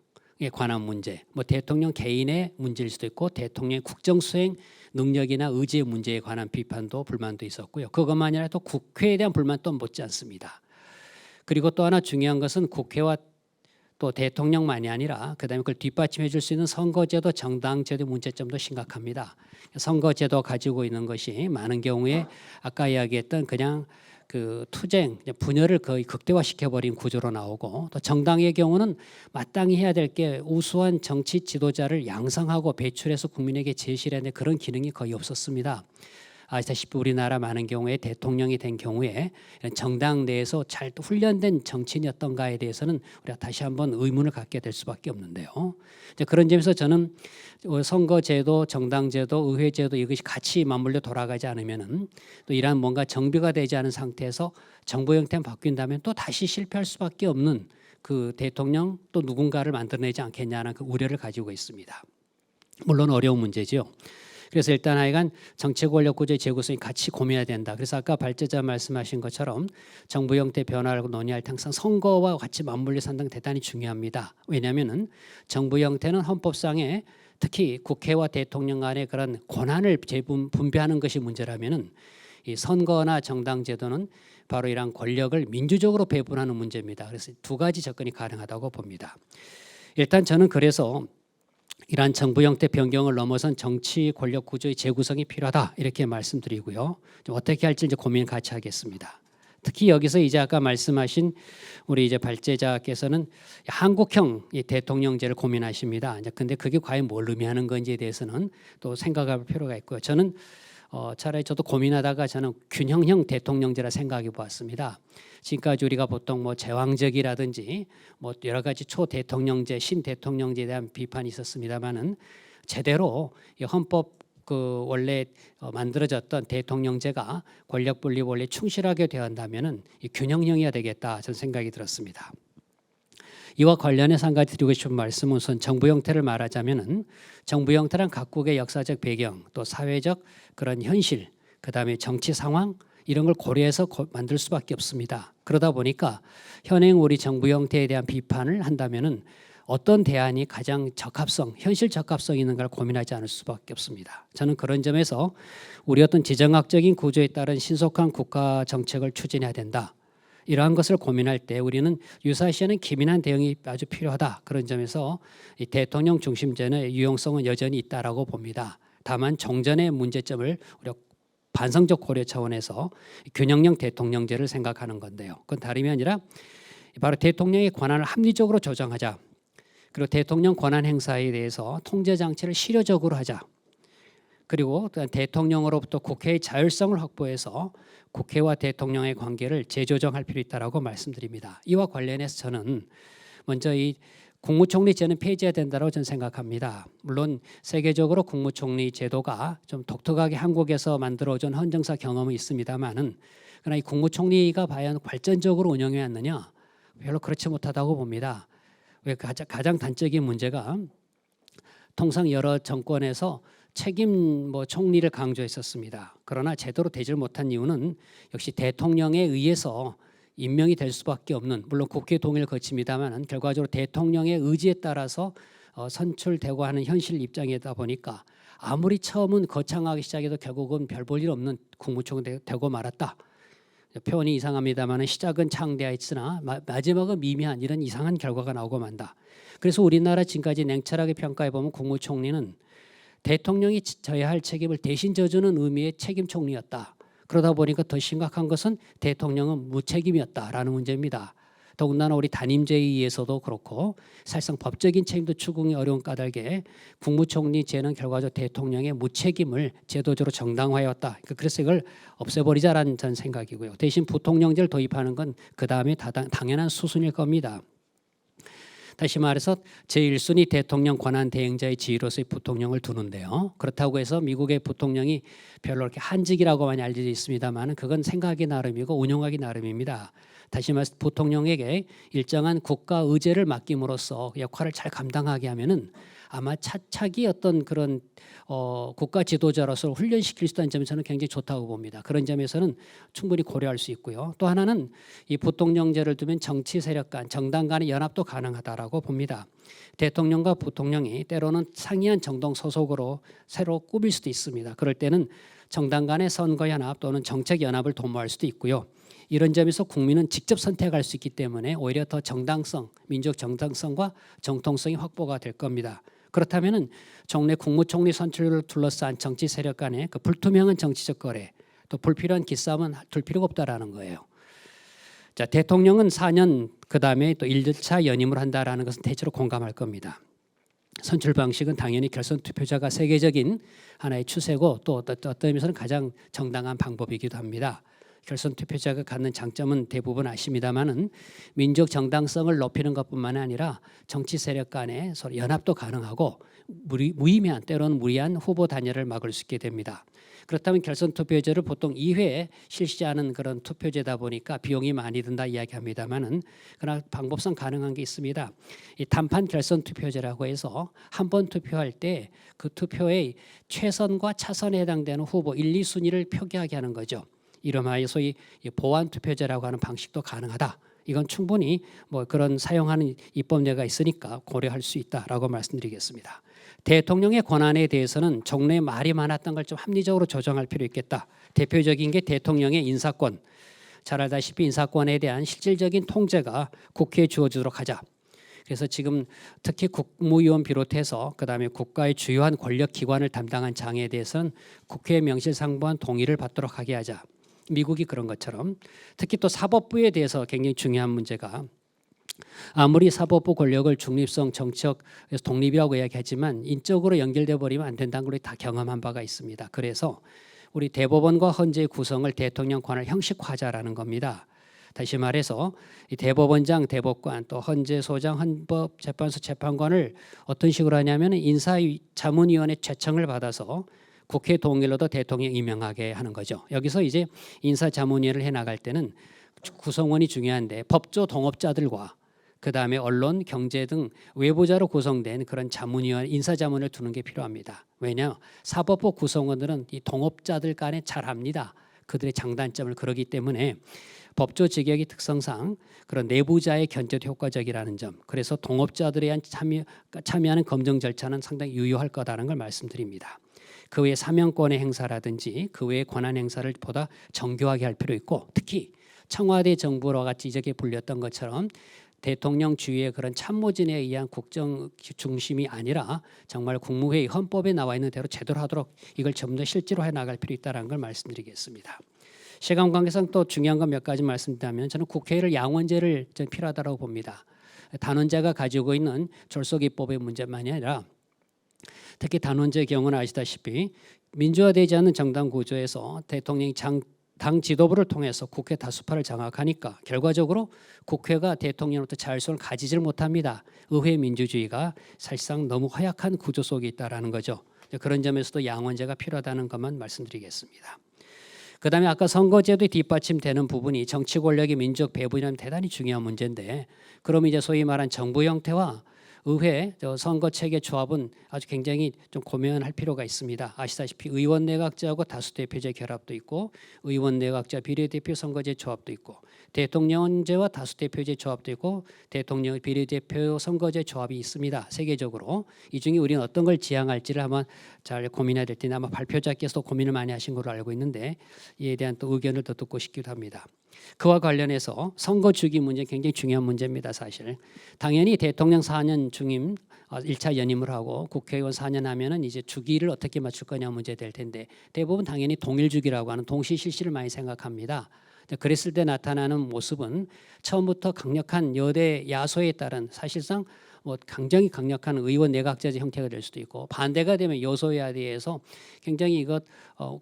관한 문제, 뭐 대통령 개인의 문제일 수도 있고 대통령의 국정 수행 능력이나 의지의 문제에 관한 비판도 불만도 있었고요. 그것만 아니라 또 국회에 대한 불만 또 못지 않습니다. 그리고 또 하나 중요한 것은 국회와 또 대통령만이 아니라 그다음에 그걸 뒷받침해 줄 수 있는 선거제도, 정당제도 문제점도 심각합니다. 선거제도 가지고 있는 것이 많은 경우에 아까 이야기했던 그냥 그 투쟁, 분열을 거의 극대화시켜버린 구조로 나오고, 또 정당의 경우는 마땅히 해야 될 게 우수한 정치 지도자를 양성하고 배출해서 국민에게 제시를 하는 그런 기능이 거의 없었습니다. 아시다시피 우리나라 많은 경우에 대통령이 된 경우에 정당 내에서 잘 훈련된 정치인이었던가에 대해서는 우리가 다시 한번 의문을 갖게 될 수밖에 없는데요. 이제 그런 점에서 저는 선거제도, 정당제도, 의회제도 이것이 같이 맞물려 돌아가지 않으면은 또 이러한 뭔가 정비가 되지 않은 상태에서 정부 형태는 바뀐다면 또 다시 실패할 수밖에 없는 그 대통령 또 누군가를 만들어내지 않겠냐는 그 우려를 가지고 있습니다. 물론 어려운 문제지요. 그래서 일단 하여간 정치 권력 구조의 재구성이 같이 고민해야 된다. 그래서 아까 발제자 말씀하신 것처럼 정부 형태 변화를 논의할 때 항상 선거와 같이 맞물려 상당히 대단히 중요합니다. 왜냐하면은 정부 형태는 헌법상에 특히 국회와 대통령 간의 그런 권한을 분배하는 것이 문제라면은 이 선거나 정당 제도는 바로 이러한 권력을 민주적으로 배분하는 문제입니다. 그래서 두 가지 접근이 가능하다고 봅니다. 일단 저는 그래서 이러한 정부 형태 변경을 넘어선 정치 권력 구조의 재구성이 필요하다 이렇게 말씀드리고요. 좀 어떻게 할지 이제 고민 같이 하겠습니다. 특히 여기서 이제 아까 말씀하신 우리 이제 발제자께서는 한국형 이 대통령제를 고민하십니다. 이제 근데 그게 과연 뭘 의미하는 건지에 대해서는 또 생각할 필요가 있고요. 저는 차라리 저도 고민하다가 저는 균형형 대통령제라 생각해 보았습니다. 지금까지 우리가 보통 뭐 제왕적이라든지 뭐 여러 가지 초대통령제, 신대통령제에 대한 비판이 있었습니다만은 제대로 이 헌법 그 원래 만들어졌던 대통령제가 권력 분립 원리 충실하게 되어 한다면은 이 균형형이어야 되겠다 저는 생각이 들었습니다. 이와 관련해서 한 가지 드리고 싶은 말씀은 우선 정부 형태를 말하자면은 정부 형태란 각국의 역사적 배경 또 사회적 그런 현실 그다음에 정치 상황 이런 걸 고려해서 만들 수밖에 없습니다. 그러다 보니까 현행 우리 정부 형태에 대한 비판을 한다면은 어떤 대안이 가장 적합성, 현실 적합성 있는가를 고민하지 않을 수밖에 없습니다. 저는 그런 점에서 우리 어떤 지정학적인 구조에 따른 신속한 국가 정책을 추진해야 된다. 이러한 것을 고민할 때 우리는 유사시에는 기민한 대응이 아주 필요하다. 그런 점에서 이 대통령 중심제의 유용성은 여전히 있다라고 봅니다. 다만 종전의 문제점을 우리가 반성적 고려 차원에서 균형형 대통령제를 생각하는 건데요. 그건 다름이 아니라 바로 대통령의 권한을 합리적으로 조정하자. 그리고 대통령 권한 행사에 대해서 통제 장치를 실효적으로 하자. 그리고 대통령으로부터 국회의 자율성을 확보해서 국회와 대통령의 관계를 재조정할 필요 있다라고 말씀드립니다. 이와 관련해서 저는 먼저 이 국무총리제는 폐지해야 된다고 저는 생각합니다. 물론 세계적으로 국무총리 제도가 좀 독특하게 한국에서 만들어진 헌정사 경험은 있습니다만은 그러나 이 국무총리가 과연 발전적으로 운영해 왔느냐 별로 그렇지 못하다고 봅니다. 왜 가장 단적인 문제가 통상 여러 정권에서 책임 총리를 강조했었습니다. 그러나 제대로 되질 못한 이유는 역시 대통령에 의해서 임명이 될 수밖에 없는 물론 국회 동의를 거칩니다만 결과적으로 대통령의 의지에 따라서 선출되고 하는 현실 입장이다 보니까 아무리 처음은 거창하게 시작해도 결국은 별 볼 일 없는 국무총리 되고 말았다. 표현이 이상합니다만 시작은 창대했으나 마지막은 미미한 이런 이상한 결과가 나오고 만다. 그래서 우리나라 지금까지 냉철하게 평가해 보면 국무총리는 대통령이 져야 할 책임을 대신 져주는 의미의 책임 총리였다. 그러다 보니까 더 심각한 것은 대통령은 무책임이었다라는 문제입니다. 더군다나 우리 단임제에 의해서도 그렇고 사실상 법적인 책임도 추궁이 어려운 까닭에 국무총리제는 결과적으로 대통령의 무책임을 제도적으로 정당화해왔다. 그래서 이걸 없애버리자라는 전 생각이고요. 대신 부통령제를 도입하는 건 그 다음에 당연한 수순일 겁니다. 다시 말해서 제1순위 대통령 권한 대행자의 지위로서의 부통령을 두는데요. 그렇다고 해서 미국의 부통령이 별로 이렇게 한직이라고 많이 알려져 있습니다만 그건 생각이 나름이고 운용하기 나름입니다. 다시 말해서 부통령에게 일정한 국가 의제를 맡김으로써 역할을 잘 감당하게 하면은 아마 차차기 어떤 그런 국가 지도자로서 훈련시킬 수 있다는 점에서 저는 굉장히 좋다고 봅니다. 그런 점에서는 충분히 고려할 수 있고요. 또 하나는 이 부통령제를 두면 정치 세력 간, 정당 간의 연합도 가능하다라고 봅니다. 대통령과 부통령이 때로는 상이한 정당 소속으로 새로 꾸밀 수도 있습니다. 그럴 때는 정당 간의 선거 연합 또는 정책 연합을 도모할 수도 있고요. 이런 점에서 국민은 직접 선택할 수 있기 때문에 오히려 더 정당성, 민족 정당성과 정통성이 확보가 될 겁니다. 그렇다면은 정례 국무총리 선출을 둘러싼 정치 세력 간의 그 불투명한 정치적 거래, 또 불필요한 기싸움은 둘 필요가 없다라는 거예요. 자, 대통령은 4년 그다음에 또 1차 연임을 한다라는 것은 대체로 공감할 겁니다. 선출 방식은 당연히 결선 투표자가 세계적인 하나의 추세고 또 어떤 의미에서는 가장 정당한 방법이기도 합니다. 결선 투표자가 갖는 장점은 대부분 아십니다만은 민족 정당성을 높이는 것뿐만 아니라 정치 세력 간의 서로 연합도 가능하고 무의미한 때로는 무리한 후보 단일을 막을 수 있게 됩니다. 그렇다면 결선 투표제를 보통 2회에 실시하는 그런 투표제다 보니까 비용이 많이 든다 이야기합니다만은 그러나 방법상 가능한 게 있습니다. 이 단판 결선 투표제라고 해서 한 번 투표할 때 그 투표의 최선과 차선에 해당되는 후보 1, 2순위를 표기하게 하는 거죠. 이름하여 소위 보완 투표제라고 하는 방식도 가능하다. 이건 충분히 그런 사용하는 입법례가 있으니까 고려할 수 있다라고 말씀드리겠습니다. 대통령의 권한에 대해서는 종래에 말이 많았던 걸 좀 합리적으로 조정할 필요 있겠다. 대표적인 게 대통령의 인사권. 잘 알다시피 인사권에 대한 실질적인 통제가 국회에 주어지도록 하자. 그래서 지금 특히 국무위원 비롯해서 그다음에 국가의 주요한 권력기관을 담당한 장에 대해서는 국회의 명실상부한 동의를 받도록 하게 하자. 미국이 그런 것처럼 특히 또 사법부에 대해서 굉장히 중요한 문제가 아무리 사법부 권력을 중립성, 정치적 독립이라고 이야기하지만 인적으로 연결돼 버리면 안 된다는 걸 다 경험한 바가 있습니다. 그래서 우리 대법원과 헌재의 구성을 대통령 권한을 형식화하자라는 겁니다. 다시 말해서 이 대법원장, 대법관, 또 헌재소장, 헌법재판소 재판관을 어떤 식으로 하냐면 인사자문위원회 최청을 받아서 국회 동의로도 대통령 임명하게 하는 거죠. 여기서 이제 인사자문위를 해나갈 때는 구성원이 중요한데 법조 동업자들과 그다음에 언론, 경제 등 외부자로 구성된 그런 자문위원, 인사자문을 두는 게 필요합니다. 왜냐? 사법부 구성원들은 이 동업자들 간에 잘합니다. 그들의 장단점을 그러기 때문에 법조 직역의 특성상 그런 내부자의 견제도 효과적이라는 점. 그래서 동업자들에 대한 참여하는 검증 절차는 상당히 유효할 거다라는 걸 말씀드립니다. 그 외에 사명권의 행사라든지 그 외의 권한 행사를 보다 정교하게 할 필요 있고 특히 청와대 정부와 같이 이렇게 불렸던 것처럼 대통령 주위의 그런 참모진에 의한 국정 중심이 아니라 정말 국무회의 헌법에 나와 있는 대로 제대로 하도록 이걸 좀 더 실제로 해나갈 필요 있다는 걸 말씀드리겠습니다. 시간 관계상 또 중요한 건 몇 가지 말씀드리면 저는 국회의를 양원제를 좀 필요하다고 봅니다. 단원제가 가지고 있는 졸속입법의 문제만이 아니라 특히 단원제 경우는 아시다시피 민주화되지 않는 정당 구조에서 대통령이 당 지도부를 통해서 국회 다수파를 장악하니까 결과적으로 국회가 대통령으로부터 자율성을 가지질 못합니다. 의회 민주주의가 사실상 너무 허약한 구조 속에 있다라는 거죠. 그런 점에서도 양원제가 필요하다는 것만 말씀드리겠습니다. 그다음에 아까 선거제도에 뒷받침되는 부분이 정치 권력의 민족 배분이라는 대단히 중요한 문제인데 그럼 이제 소위 말한 정부 형태와 의회 선거 체계 조합은 아주 굉장히 좀 고민할 필요가 있습니다. 아시다시피 의원 내각제하고 다수대표제 결합도 있고 의원 내각제 비례대표 선거제 조합도 있고 대통령제와 다수대표제 조합도 있고 대통령 비례대표 선거제 조합이 있습니다. 세계적으로 이 중에 우리는 어떤 걸 지향할지를 한번 잘 고민해야 될 텐데 아마 발표자께서 고민을 많이 하신 걸로 알고 있는데 이에 대한 또 의견을 더 듣고 싶기도 합니다. 그와 관련해서 선거 주기 문제 굉장히 중요한 문제입니다. 사실 당연히 대통령 4년 중임 1차 연임을 하고 국회의원 4년 하면은 이제 주기를 어떻게 맞출 거냐 문제 될 텐데 대부분 당연히 동일 주기라고 하는 동시 실시를 많이 생각합니다. 그랬을 때 나타나는 모습은 처음부터 강력한 여대 야소에 따른 사실상 굉장히 강력한 의원 내각제제 형태가 될 수도 있고 반대가 되면 여소야대에서 굉장히 이것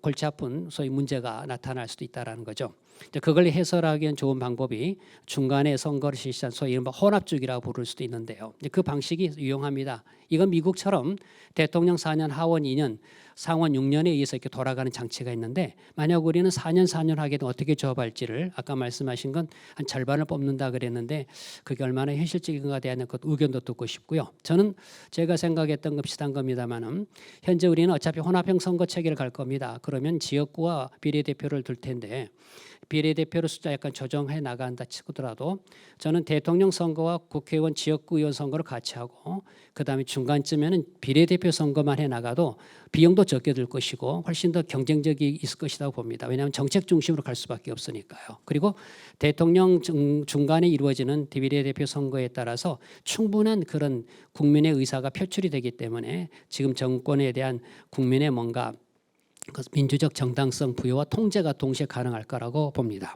골치 아픈 소위 문제가 나타날 수도 있다라는 거죠. 그걸 해설하기엔 좋은 방법이 중간에 선거를 실시한 소위 이른바 혼합주기라고 부를 수도 있는데요. 그 방식이 유용합니다. 이건 미국처럼 대통령 4년, 하원 2년, 상원 6년에 의해서 이렇게 돌아가는 장치가 있는데 만약 우리는 4년 하게 되면 어떻게 조합할지를 아까 말씀하신 건 한 절반을 뽑는다 그랬는데 그게 얼마나 현실적인가에 대한 그 의견도 듣고 싶고요. 저는 제가 생각했던 것 비슷한 겁니다만은 현재 우리는 어차피 혼합형 선거 체계를 갈 겁니다. 그러면 지역구와 비례대표를 둘 텐데 비례대표로 숫자 약간 조정해 나간다 치더라도 저는 대통령 선거와 국회의원 지역구 의원 선거를 같이 하고 그다음에 중간쯤에는 비례대표 선거만 해 나가도 비용도 적게 들 것이고 훨씬 더 경쟁력이 있을 것이라고 봅니다. 왜냐하면 정책 중심으로 갈 수밖에 없으니까요. 그리고 대통령 중간에 이루어지는 비례대표 선거에 따라서 충분한 그런 국민의 의사가 표출이 되기 때문에 지금 정권에 대한 국민의 뭔가 민주적 정당성 부여와 통제가 동시에 가능할 거라고 봅니다.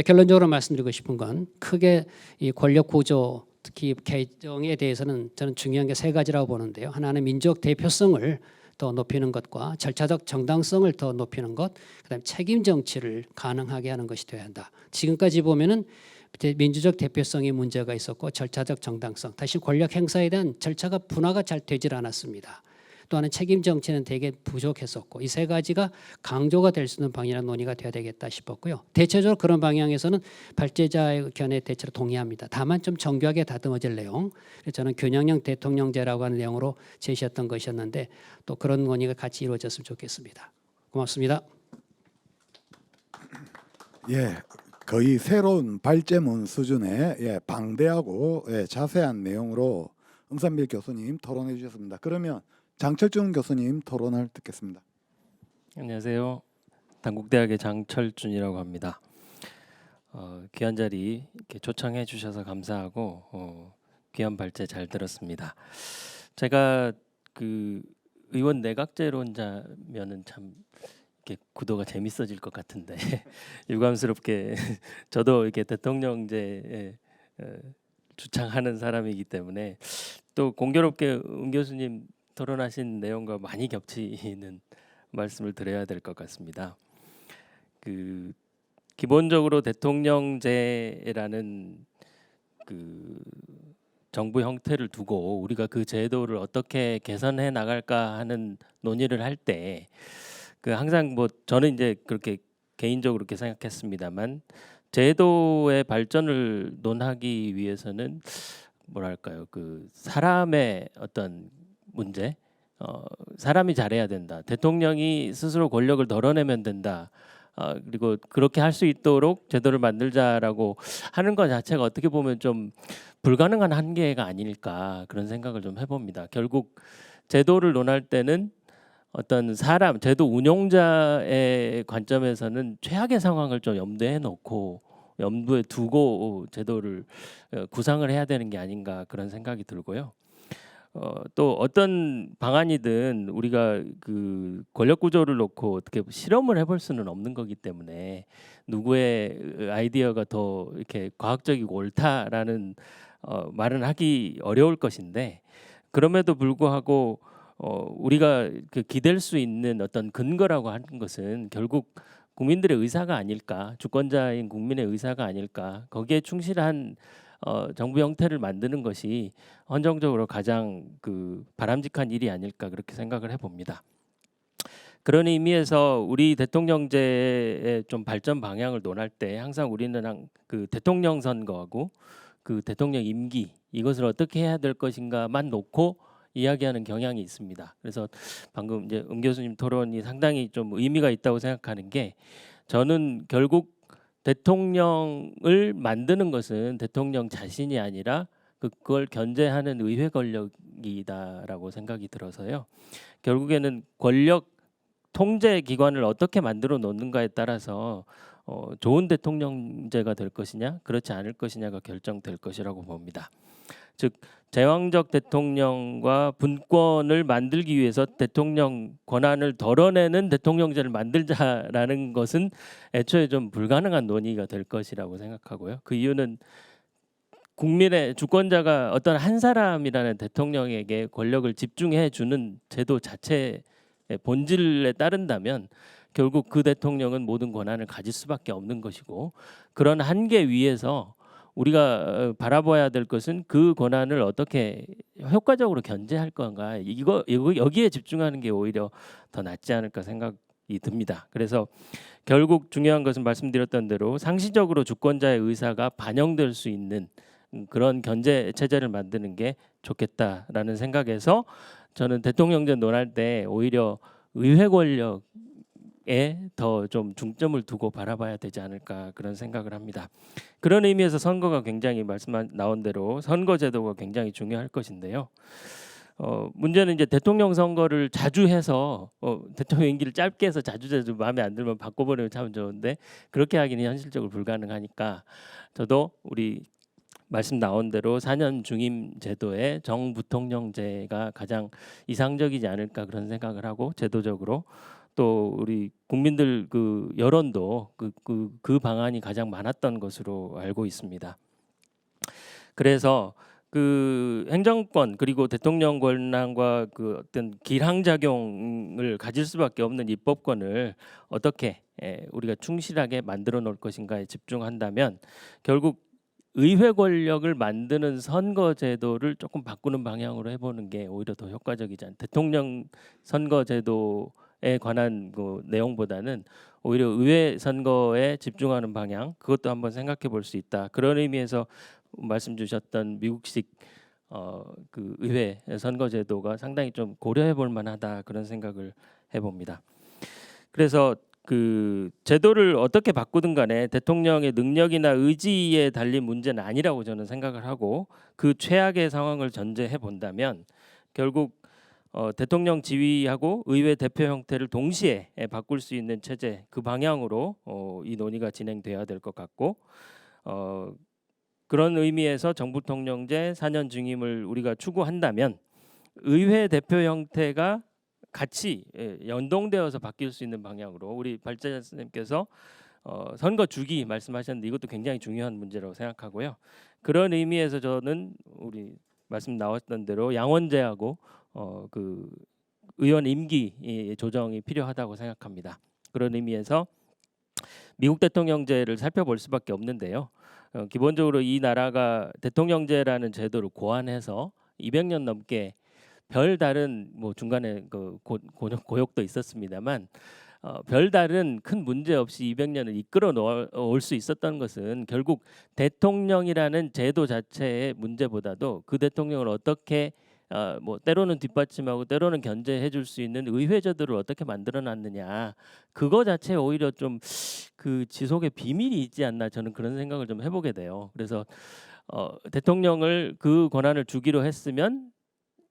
결론적으로 말씀드리고 싶은 건 크게 이 권력 구조 특히 개정에 대해서는 저는 중요한 게 세 가지라고 보는데요. 하나는 민족 대표성을 더 높이는 것과 절차적 정당성을 더 높이는 것, 그다음에 책임 정치를 가능하게 하는 것이 되어야 한다. 지금까지 보면은 민주적 대표성의 문제가 있었고 절차적 정당성, 다시 권력 행사에 대한 절차가 분화가 잘 되질 않았습니다. 또 하나는 책임 정치는 되게 부족했었고 이 세 가지가 강조가 될 수 있는 방향이라는 논의가 되어야 되겠다 싶었고요. 대체적으로 그런 방향에서는 발제자의 의견에 대체로 동의합니다. 다만 좀 정교하게 다듬어질 내용, 저는 균형형 대통령제라고 하는 내용으로 제시했던 것이었는데 또 그런 논의가 같이 이루어졌으면 좋겠습니다. 고맙습니다. 예, 거의 새로운 발제문 수준의 방대하고 자세한 내용으로 음산빌 교수님 토론해 주셨습니다. 그러면 장철준 교수님 토론을 듣겠습니다. 안녕하세요. 단국대학의 장철준이라고 합니다. 귀한 자리 이렇게 초청해 주셔서 감사하고 귀한 발제 잘 들었습니다. 제가 그 의원 내각제론자면은 참 이렇게 구도가 재밌어질 것 같은데 유감스럽게 저도 이렇게 대통령제에 주창하는 사람이기 때문에 또 공교롭게 은 교수님 토론하신 내용과 많이 겹치는 말씀을 드려야 될 것 같습니다. 그 기본적으로 대통령제라는 그 정부 형태를 두고 우리가 그 제도를 어떻게 개선해 나갈까 하는 논의를 할 때 그 항상 뭐 저는 이제 그렇게 개인적으로 그렇게 생각했습니다만 제도의 발전을 논하기 위해서는 뭐랄까요 그 사람의 어떤 문제 사람이 잘해야 된다. 대통령이 스스로 권력을 덜어내면 된다. 그리고 그렇게 할 수 있도록 제도를 만들자라고 하는 것 자체가 어떻게 보면 좀 불가능한 한계가 아닐까 그런 생각을 좀 해봅니다. 결국 제도를 논할 때는 어떤 사람, 제도 운용자의 관점에서는 최악의 상황을 좀 염두에 두고 제도를 구상을 해야 되는 게 아닌가 그런 생각이 들고요. 또 어떤 방안이든 우리가 그 권력 구조를 놓고 어떻게 실험을 해볼 수는 없는 거기 때문에 누구의 아이디어가 더 이렇게 과학적이고 옳다라는 말은 하기 어려울 것인데 그럼에도 불구하고 우리가 그 기댈 수 있는 어떤 근거라고 하는 것은 결국 국민들의 의사가 아닐까, 주권자인 국민의 의사가 아닐까. 거기에 충실한 정부 형태를 만드는 것이 헌정적으로 가장 그 바람직한 일이 아닐까 그렇게 생각을 해봅니다. 그런 의미에서 우리 대통령제의 좀 발전 방향을 논할 때 항상 우리는 그 대통령 선거하고 그 대통령 임기 이것을 어떻게 해야 될 것인가만 놓고 이야기하는 경향이 있습니다. 그래서 방금 이제 교수님 토론이 상당히 좀 의미가 있다고 생각하는 게 저는 결국 대통령을 만드는 것은 대통령 자신이 아니라 그걸 견제하는 의회 권력이다라고 생각이 들어서요. 결국에는 권력 통제 기관을 어떻게 만들어 놓는가에 따라서 좋은 대통령제가 될 것이냐 그렇지 않을 것이냐가 결정될 것이라고 봅니다. 즉 제왕적 대통령과 분권을 만들기 위해서 대통령 권한을 덜어내는 대통령제를 만들자라는 것은 애초에 좀 불가능한 논의가 될 것이라고 생각하고요. 그 이유는 국민의 주권자가 어떤 한 사람이라는 대통령에게 권력을 집중해 주는 제도 자체의 본질에 따른다면 결국 그 대통령은 모든 권한을 가질 수밖에 없는 것이고 그런 한계 위에서 우리가 바라봐야 될 것은 그 권한을 어떻게 효과적으로 견제할 건가 이거 여기에 집중하는 게 오히려 더 낫지 않을까 생각이 듭니다. 그래서 결국 중요한 것은 말씀드렸던 대로 상시적으로 주권자의 의사가 반영될 수 있는 그런 견제 체제를 만드는 게 좋겠다라는 생각에서 저는 대통령제 논할 때 오히려 의회 권력에 더 좀 중점을 두고 바라봐야 되지 않을까 그런 생각을 합니다. 그런 의미에서 선거가 굉장히 말씀 나온 대로 선거제도가 굉장히 중요할 것인데요. 문제는 이제 대통령 선거를 자주 해서 대통령 임기를 짧게 해서 자주 마음에 안 들면 바꿔버리면 참 좋은데 그렇게 하기는 현실적으로 불가능하니까 저도 우리 말씀 나온 대로 4년 중임 제도의 정부통령제가 가장 이상적이지 않을까 그런 생각을 하고 제도적으로 또 우리 국민들 그 여론도 그 방안이 가장 많았던 것으로 알고 있습니다. 그래서 그 행정권 그리고 대통령 권한과 그 어떤 기량작용을 가질 수밖에 없는 입법권을 어떻게 우리가 충실하게 만들어 놓을 것인가에 집중한다면 결국 의회 권력을 만드는 선거 제도를 조금 바꾸는 방향으로 해보는 게 오히려 더 효과적이지 않나. 대통령 선거 제도에 관한 그 내용보다는 오히려 의회 선거에 집중하는 방향 그것도 한번 생각해 볼 수 있다. 그런 의미에서 말씀 주셨던 미국식 그 의회 선거 제도가 상당히 좀 고려해 볼 만하다 그런 생각을 해봅니다. 그래서 그 제도를 어떻게 바꾸든 간에 대통령의 능력이나 의지에 달린 문제는 아니라고 저는 생각을 하고 그 최악의 상황을 전제해 본다면 결국 대통령 지위하고 의회 대표 형태를 동시에 바꿀 수 있는 체제 그 방향으로 이 논의가 진행돼야 될 것 같고 그런 의미에서 정부통령제 4년 중임을 우리가 추구한다면 의회 대표 형태가 같이 연동되어서 바뀔 수 있는 방향으로 우리 발제자 선생님께서 선거 주기 말씀하셨는데 이것도 굉장히 중요한 문제라고 생각하고요. 그런 의미에서 저는 우리 말씀 나왔던 대로 양원제하고 그 의원 임기 조정이 필요하다고 생각합니다. 그런 의미에서 미국 대통령제를 살펴볼 수밖에 없는데요. 기본적으로 이 나라가 대통령제라는 제도를 고안해서 200년 넘게 별다른 뭐 중간에 그 고역도 있었습니다만 별다른 큰 문제 없이 200년을 이끌어 놓을 수 있었던 것은 결국 대통령이라는 제도 자체의 문제보다도 그 대통령을 어떻게 뭐 때로는 뒷받침하고 때로는 견제해 줄 수 있는 의회 제도를 어떻게 만들어 놨느냐, 그거 자체에 오히려 좀 그 지속의 비밀이 있지 않나, 저는 그런 생각을 좀 해보게 돼요. 그래서 대통령을 그 권한을 주기로 했으면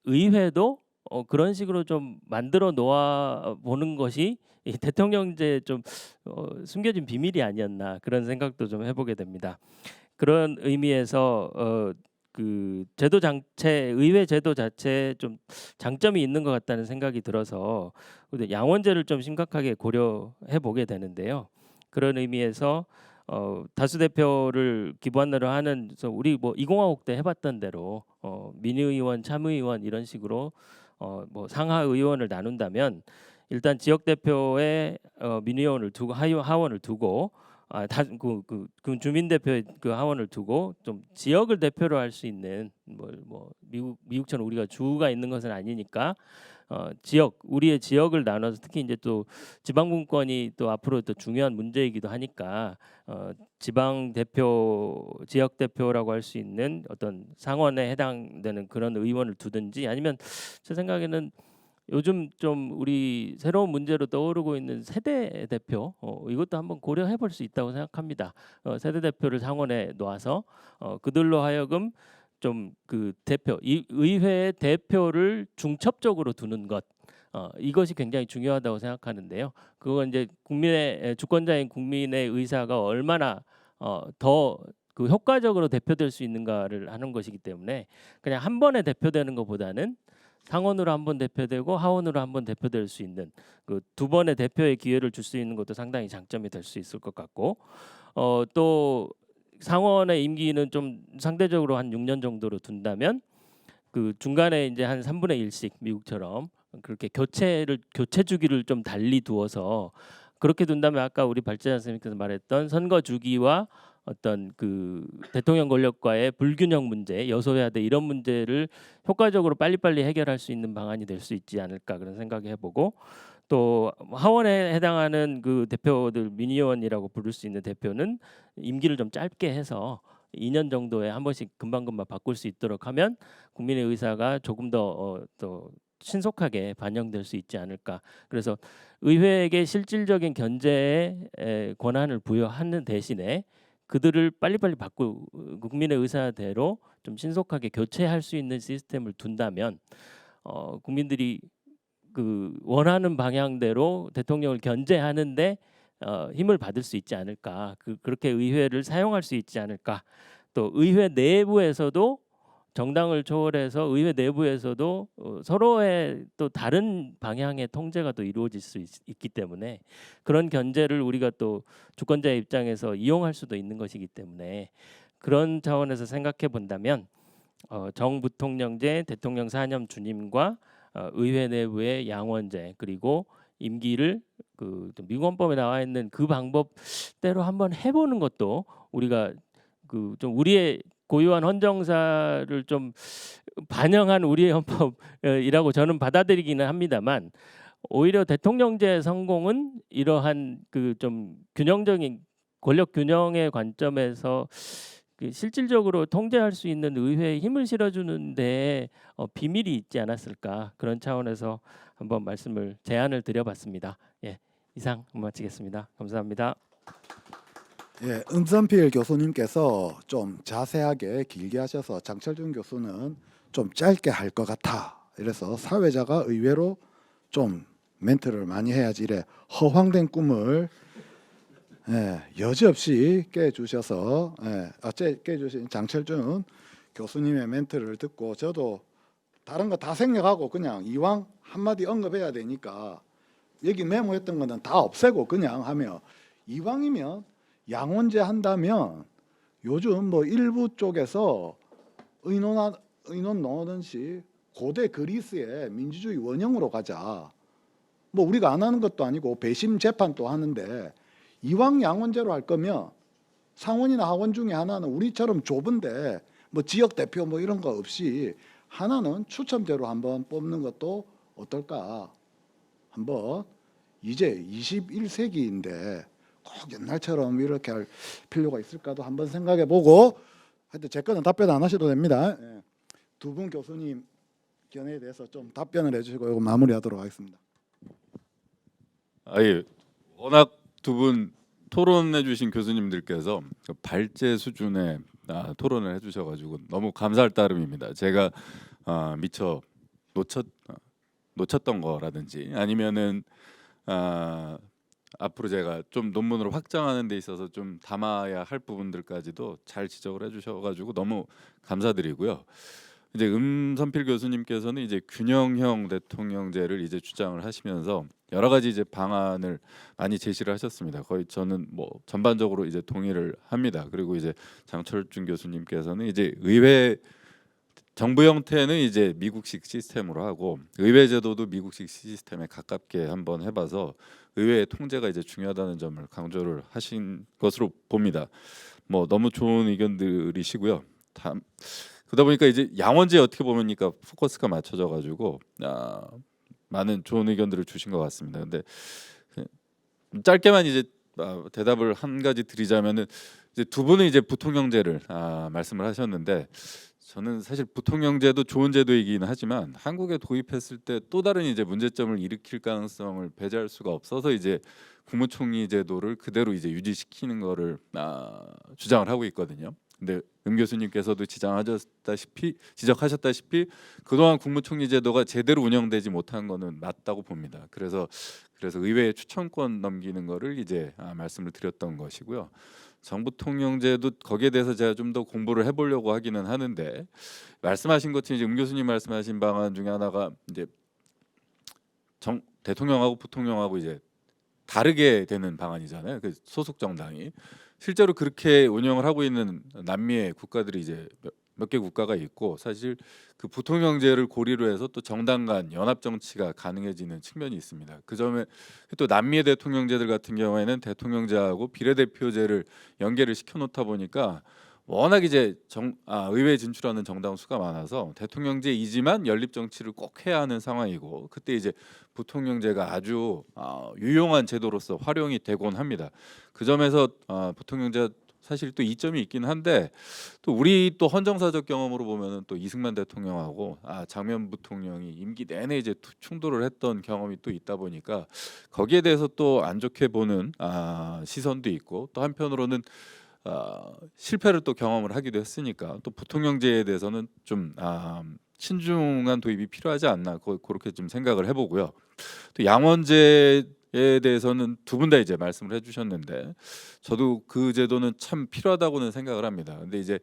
의회도 그런 식으로 좀 만들어 놓아 보는 것이 이 대통령제 좀 숨겨진 비밀이 아니었나, 그런 생각도 좀 해보게 됩니다. 그런 의미에서 그 제도 자체, 의회 제도 자체에 좀 장점이 있는 것 같다는 생각이 들어서 양원제를 좀 심각하게 고려해 보게 되는데요. 그런 의미에서 다수대표를 기본으로 하는, 그래서 우리 뭐 2025 때 해봤던 대로 민의원, 참의원 이런 식으로 뭐 상하 의원을 나눈다면 일단 지역 대표의 민의원을 두고 하원을 두고 그 주민 대표의 그 하원을 두고 좀 지역을 대표로 할 수 있는 뭐 미국처럼 우리가 주가 있는 것은 아니니까 지역, 우리의 지역을 나눠서, 특히 이제 또 지방분권이 또 앞으로 또 중요한 문제이기도 하니까 지방 대표, 지역 대표라고 할 수 있는 어떤 상원에 해당되는 그런 의원을 두든지, 아니면 제 생각에는 요즘 좀 우리 새로운 문제로 떠오르고 있는 세대 대표, 이것도 한번 고려해 볼 수 있다고 생각합니다. 세대 대표를 상원에 놓아서 그들로 하여금 좀 그 대표, 이 의회의 대표를 중첩적으로 두는 것, 이것이 굉장히 중요하다고 생각하는데요. 그건 이제 국민의 주권자인 국민의 의사가 얼마나 더 그 효과적으로 대표될 수 있는가를 하는 것이기 때문에, 그냥 한 번에 대표되는 것보다는 상원으로 한 번 대표되고 하원으로 한 번 대표될 수 있는 그 두 번의 대표의 기회를 줄 수 있는 것도 상당히 장점이 될 수 있을 것 같고, 또 상원의 임기는 좀 상대적으로 한 6년 정도로 둔다면 그 중간에 이제 한 3분의 1씩 미국처럼 그렇게 교체 주기를 좀 달리 두어서, 그렇게 둔다면 아까 우리 발제자 선생님께서 말했던 선거 주기와 어떤 그 대통령 권력과의 불균형 문제, 여소야대 이런 문제를 효과적으로 빨리빨리 해결할 수 있는 방안이 될 수 있지 않을까, 그런 생각이 해보고, 또 하원에 해당하는 그 대표들, 미니의원이라고 부를 수 있는 대표는 임기를 좀 짧게 해서 2년 정도에 한 번씩 금방금방 바꿀 수 있도록 하면 국민의 의사가 조금 더 신속하게 반영될 수 있지 않을까. 그래서 의회에게 실질적인 견제의 권한을 부여하는 대신에 그들을 빨리빨리 바꾸고 국민의 의사대로 좀 신속하게 교체할 수 있는 시스템을 둔다면 국민들이 그 원하는 방향대로 대통령을 견제하는데 힘을 받을 수 있지 않을까. 그렇게 의회를 사용할 수 있지 않을까. 또 의회 내부에서도 정당을 초월해서 의회 내부에서도 서로의 또 다른 방향의 통제가 또 이루어질 수 있기 때문에, 그런 견제를 우리가 또 주권자의 입장에서 이용할 수도 있는 것이기 때문에, 그런 차원에서 생각해 본다면 정부통령제, 대통령 사념 준임과 의회 내부의 양원제, 그리고 임기를 그 미국 헌법에 나와 있는 그 방법대로 한번 해보는 것도, 우리가 그 좀 우리의 고유한 헌정사를 좀 반영한 우리의 헌법이라고 저는 받아들이기는 합니다만, 오히려 대통령제 성공은 이러한 그 좀 균형적인 권력 균형의 관점에서 그 실질적으로 통제할 수 있는 의회에 힘을 실어주는 데 비밀이 있지 않았을까, 그런 차원에서 한번 제안을 드려봤습니다. 예, 이상 마치겠습니다. 감사합니다. 예, 은선필 교수님께서 좀 자세하게 길게 하셔서 장철준 교수는 좀 짧게 할 것 같아. 이래서 사회자가 의외로 좀 멘트를 많이 해야지 이래 허황된 꿈을 여지없이 깨주셔서 깨주신 장철준 교수님의 멘트를 듣고 저도 다른 거 다 생략하고 그냥 이왕 한마디 언급해야 되니까 여기 메모했던 거는 다 없애고 그냥 하며, 이왕이면 양원제 한다면 요즘 뭐 일부 쪽에서 의논 넣는시 고대 그리스의 민주주의 원형으로 가자. 뭐 우리가 안 하는 것도 아니고 배심 재판 또 하는데, 이왕 양원제로 할 거면 상원이나 하원 중에 하나는 우리처럼 좁은데 뭐 지역 대표 뭐 이런 거 없이 하나는 추첨제로 한번 뽑는 것도 어떨까? 한번 이제 21세기인데 꼭 옛날처럼 이렇게 할 필요가 있을까도 한번 생각해 보고, 하여튼 제 거는 답변 안 하셔도 됩니다. 예. 두 분 교수님 견해에 대해서 좀 답변을 해주시고 이거 마무리하도록 하겠습니다. 예. 워낙 두 분 토론해주신 교수님들께서 그 발제 수준의 토론을 해주셔가지고 너무 감사할 따름입니다. 제가 미처 놓쳤던 거라든지 아니면은 앞으로 제가 좀 논문으로 확장하는 데 있어서 좀 담아야 할 부분들까지도 잘 지적을 해주셔가지고 너무 감사드리고요. 이제 음선필 교수님께서는 이제 균형형 대통령제를 이제 주장을 하시면서 여러 가지 이제 방안을 많이 제시를 하셨습니다. 거의 저는 뭐 전반적으로 이제 동의를 합니다. 그리고 이제 장철준 교수님께서는 이제 의회 정부 형태는 이제 미국식 시스템으로 하고 의회 제도도 미국식 시스템에 가깝게 한번 해봐서 의회의 통제가 이제 중요하다는 점을 강조를 하신 것으로 봅니다. 뭐 너무 좋은 의견들이시고요. 그러다 보니까 이제 양원제에 어떻게 보면니까 포커스가 맞춰져 가지고 많은 좋은 의견들을 주신 것 같습니다. 근데 짧게만 이제 대답을 한 가지 드리자면은 이제 두 분은 이제 부통령제를 말씀을 하셨는데 저는 사실 부통령제도 좋은 제도이긴 하지만 한국에 도입했을 때 또 다른 이제 문제점을 일으킬 가능성을 배제할 수가 없어서 이제 국무총리 제도를 그대로 이제 유지시키는 거를 주장을 하고 있거든요. 근데 교수님께서도 지적하셨다시피 그동안 국무총리 제도가 제대로 운영되지 못한 거는 맞다고 봅니다. 그래서 의회에 추천권 넘기는 거를 이제 말씀을 드렸던 것이고요. 정부통령제도 거기에 대해서 제가 좀 더 공부를 해보려고 하기는 하는데 말씀하신 것처럼 이제 교수님 말씀하신 방안 중에 하나가 이제 대통령하고 부통령하고 이제 다르게 되는 방안이잖아요. 그 소속 정당이 실제로 그렇게 운영을 하고 있는 남미의 국가들이 이제 몇 개 국가가 있고 사실 그 부통령제를 고리로 해서 또 정당 간 연합 정치가 가능해지는 측면이 있습니다. 그 점에 또 남미의 대통령제들 같은 경우에는 대통령제하고 비례대표제를 연계를 시켜놓다 보니까 워낙 이제 의회에 진출하는 정당 수가 많아서 대통령제이지만 연립 정치를 꼭 해야 하는 상황이고 그때 이제 부통령제가 아주 유용한 제도로서 활용이 되곤 합니다. 그 점에서 부통령제 사실 또 이점이 있긴 한데 또 우리 또 헌정사적 경험으로 보면은 또 이승만 대통령하고 장면 부통령이 임기 내내 이제 충돌을 했던 경험이 또 있다 보니까 거기에 대해서 또 안 좋게 보는 시선도 있고 또 한편으로는 실패를 또 경험을 하기도 했으니까 또 부통령제에 대해서는 좀 신중한 도입이 필요하지 않나 그렇게 좀 생각을 해보고요. 또 양원제에 대해서는 두 분 다 이제 말씀을 해주셨는데 저도 그 제도는 참 필요하다고는 생각을 합니다. 근데 이제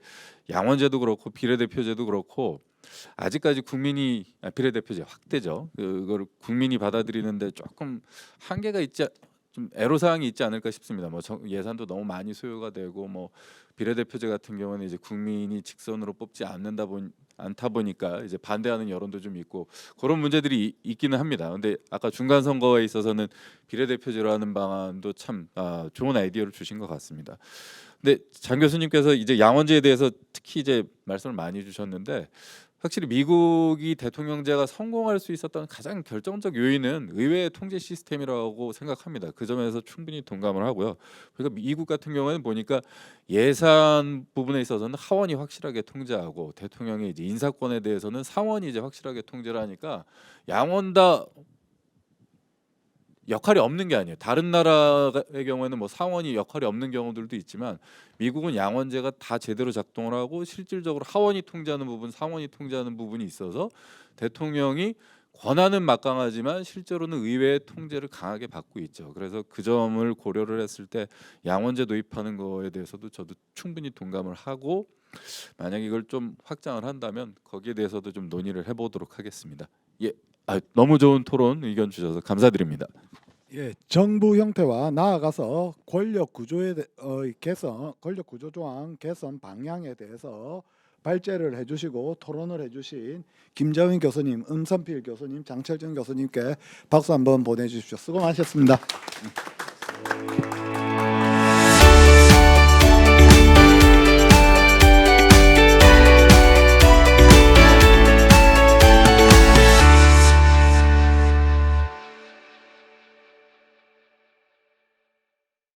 양원제도 그렇고 비례대표제도 그렇고 아직까지 국민이 비례대표제 확대죠. 그걸 국민이 받아들이는데 조금 한계가 좀 애로사항이 있지 않을까 싶습니다. 뭐 예산도 너무 많이 소요가 되고 뭐 비례대표제 같은 경우는 이제 국민이 직선으로 뽑지 않다 보니까 이제 반대하는 여론도 좀 있고 그런 문제들이 있기는 합니다. 근데 아까 중간 선거에 있어서는 비례대표제로 하는 방안도 참 좋은 아이디어를 주신 것 같습니다. 근데 장 교수님께서 이제 양원제에 대해서 특히 이제 말씀을 많이 주셨는데 확실히 미국이 대통령제가 성공할 수 있었던 가장 결정적 요인은 의회의 통제 시스템이라고 생각합니다. 그 점에서 충분히 동감을 하고요. 그러니까 미국 같은 경우에는 보니까 예산 부분에 있어서는 하원이 확실하게 통제하고 대통령의 이제 인사권에 대해서는 상원이 이제 확실하게 통제를 하니까 양원 다 역할이 없는 게 아니에요. 다른 나라의 경우에는 뭐 상원이 역할이 없는 경우들도 있지만 미국은 양원제가 다 제대로 작동을 하고 실질적으로 하원이 통제하는 부분, 상원이 통제하는 부분이 있어서 대통령이 권한은 막강하지만 실제로는 의회의 통제를 강하게 받고 있죠. 그래서 그 점을 고려를 했을 때 양원제 도입하는 거에 대해서도 저도 충분히 동감을 하고 만약 이걸 좀 확장을 한다면 거기에 대해서도 좀 논의를 해보도록 하겠습니다. 예, 너무 좋은 토론 의견 주셔서 감사드립니다. 예, 정부 형태와 나아가서 권력 구조의 개선, 권력 구조 조항 개선 방향에 대해서 발제를 해주시고 토론을 해주신 김정인 교수님, 음선필 교수님, 장철준 교수님께 박수 한번 보내주십시오. 수고 많으셨습니다.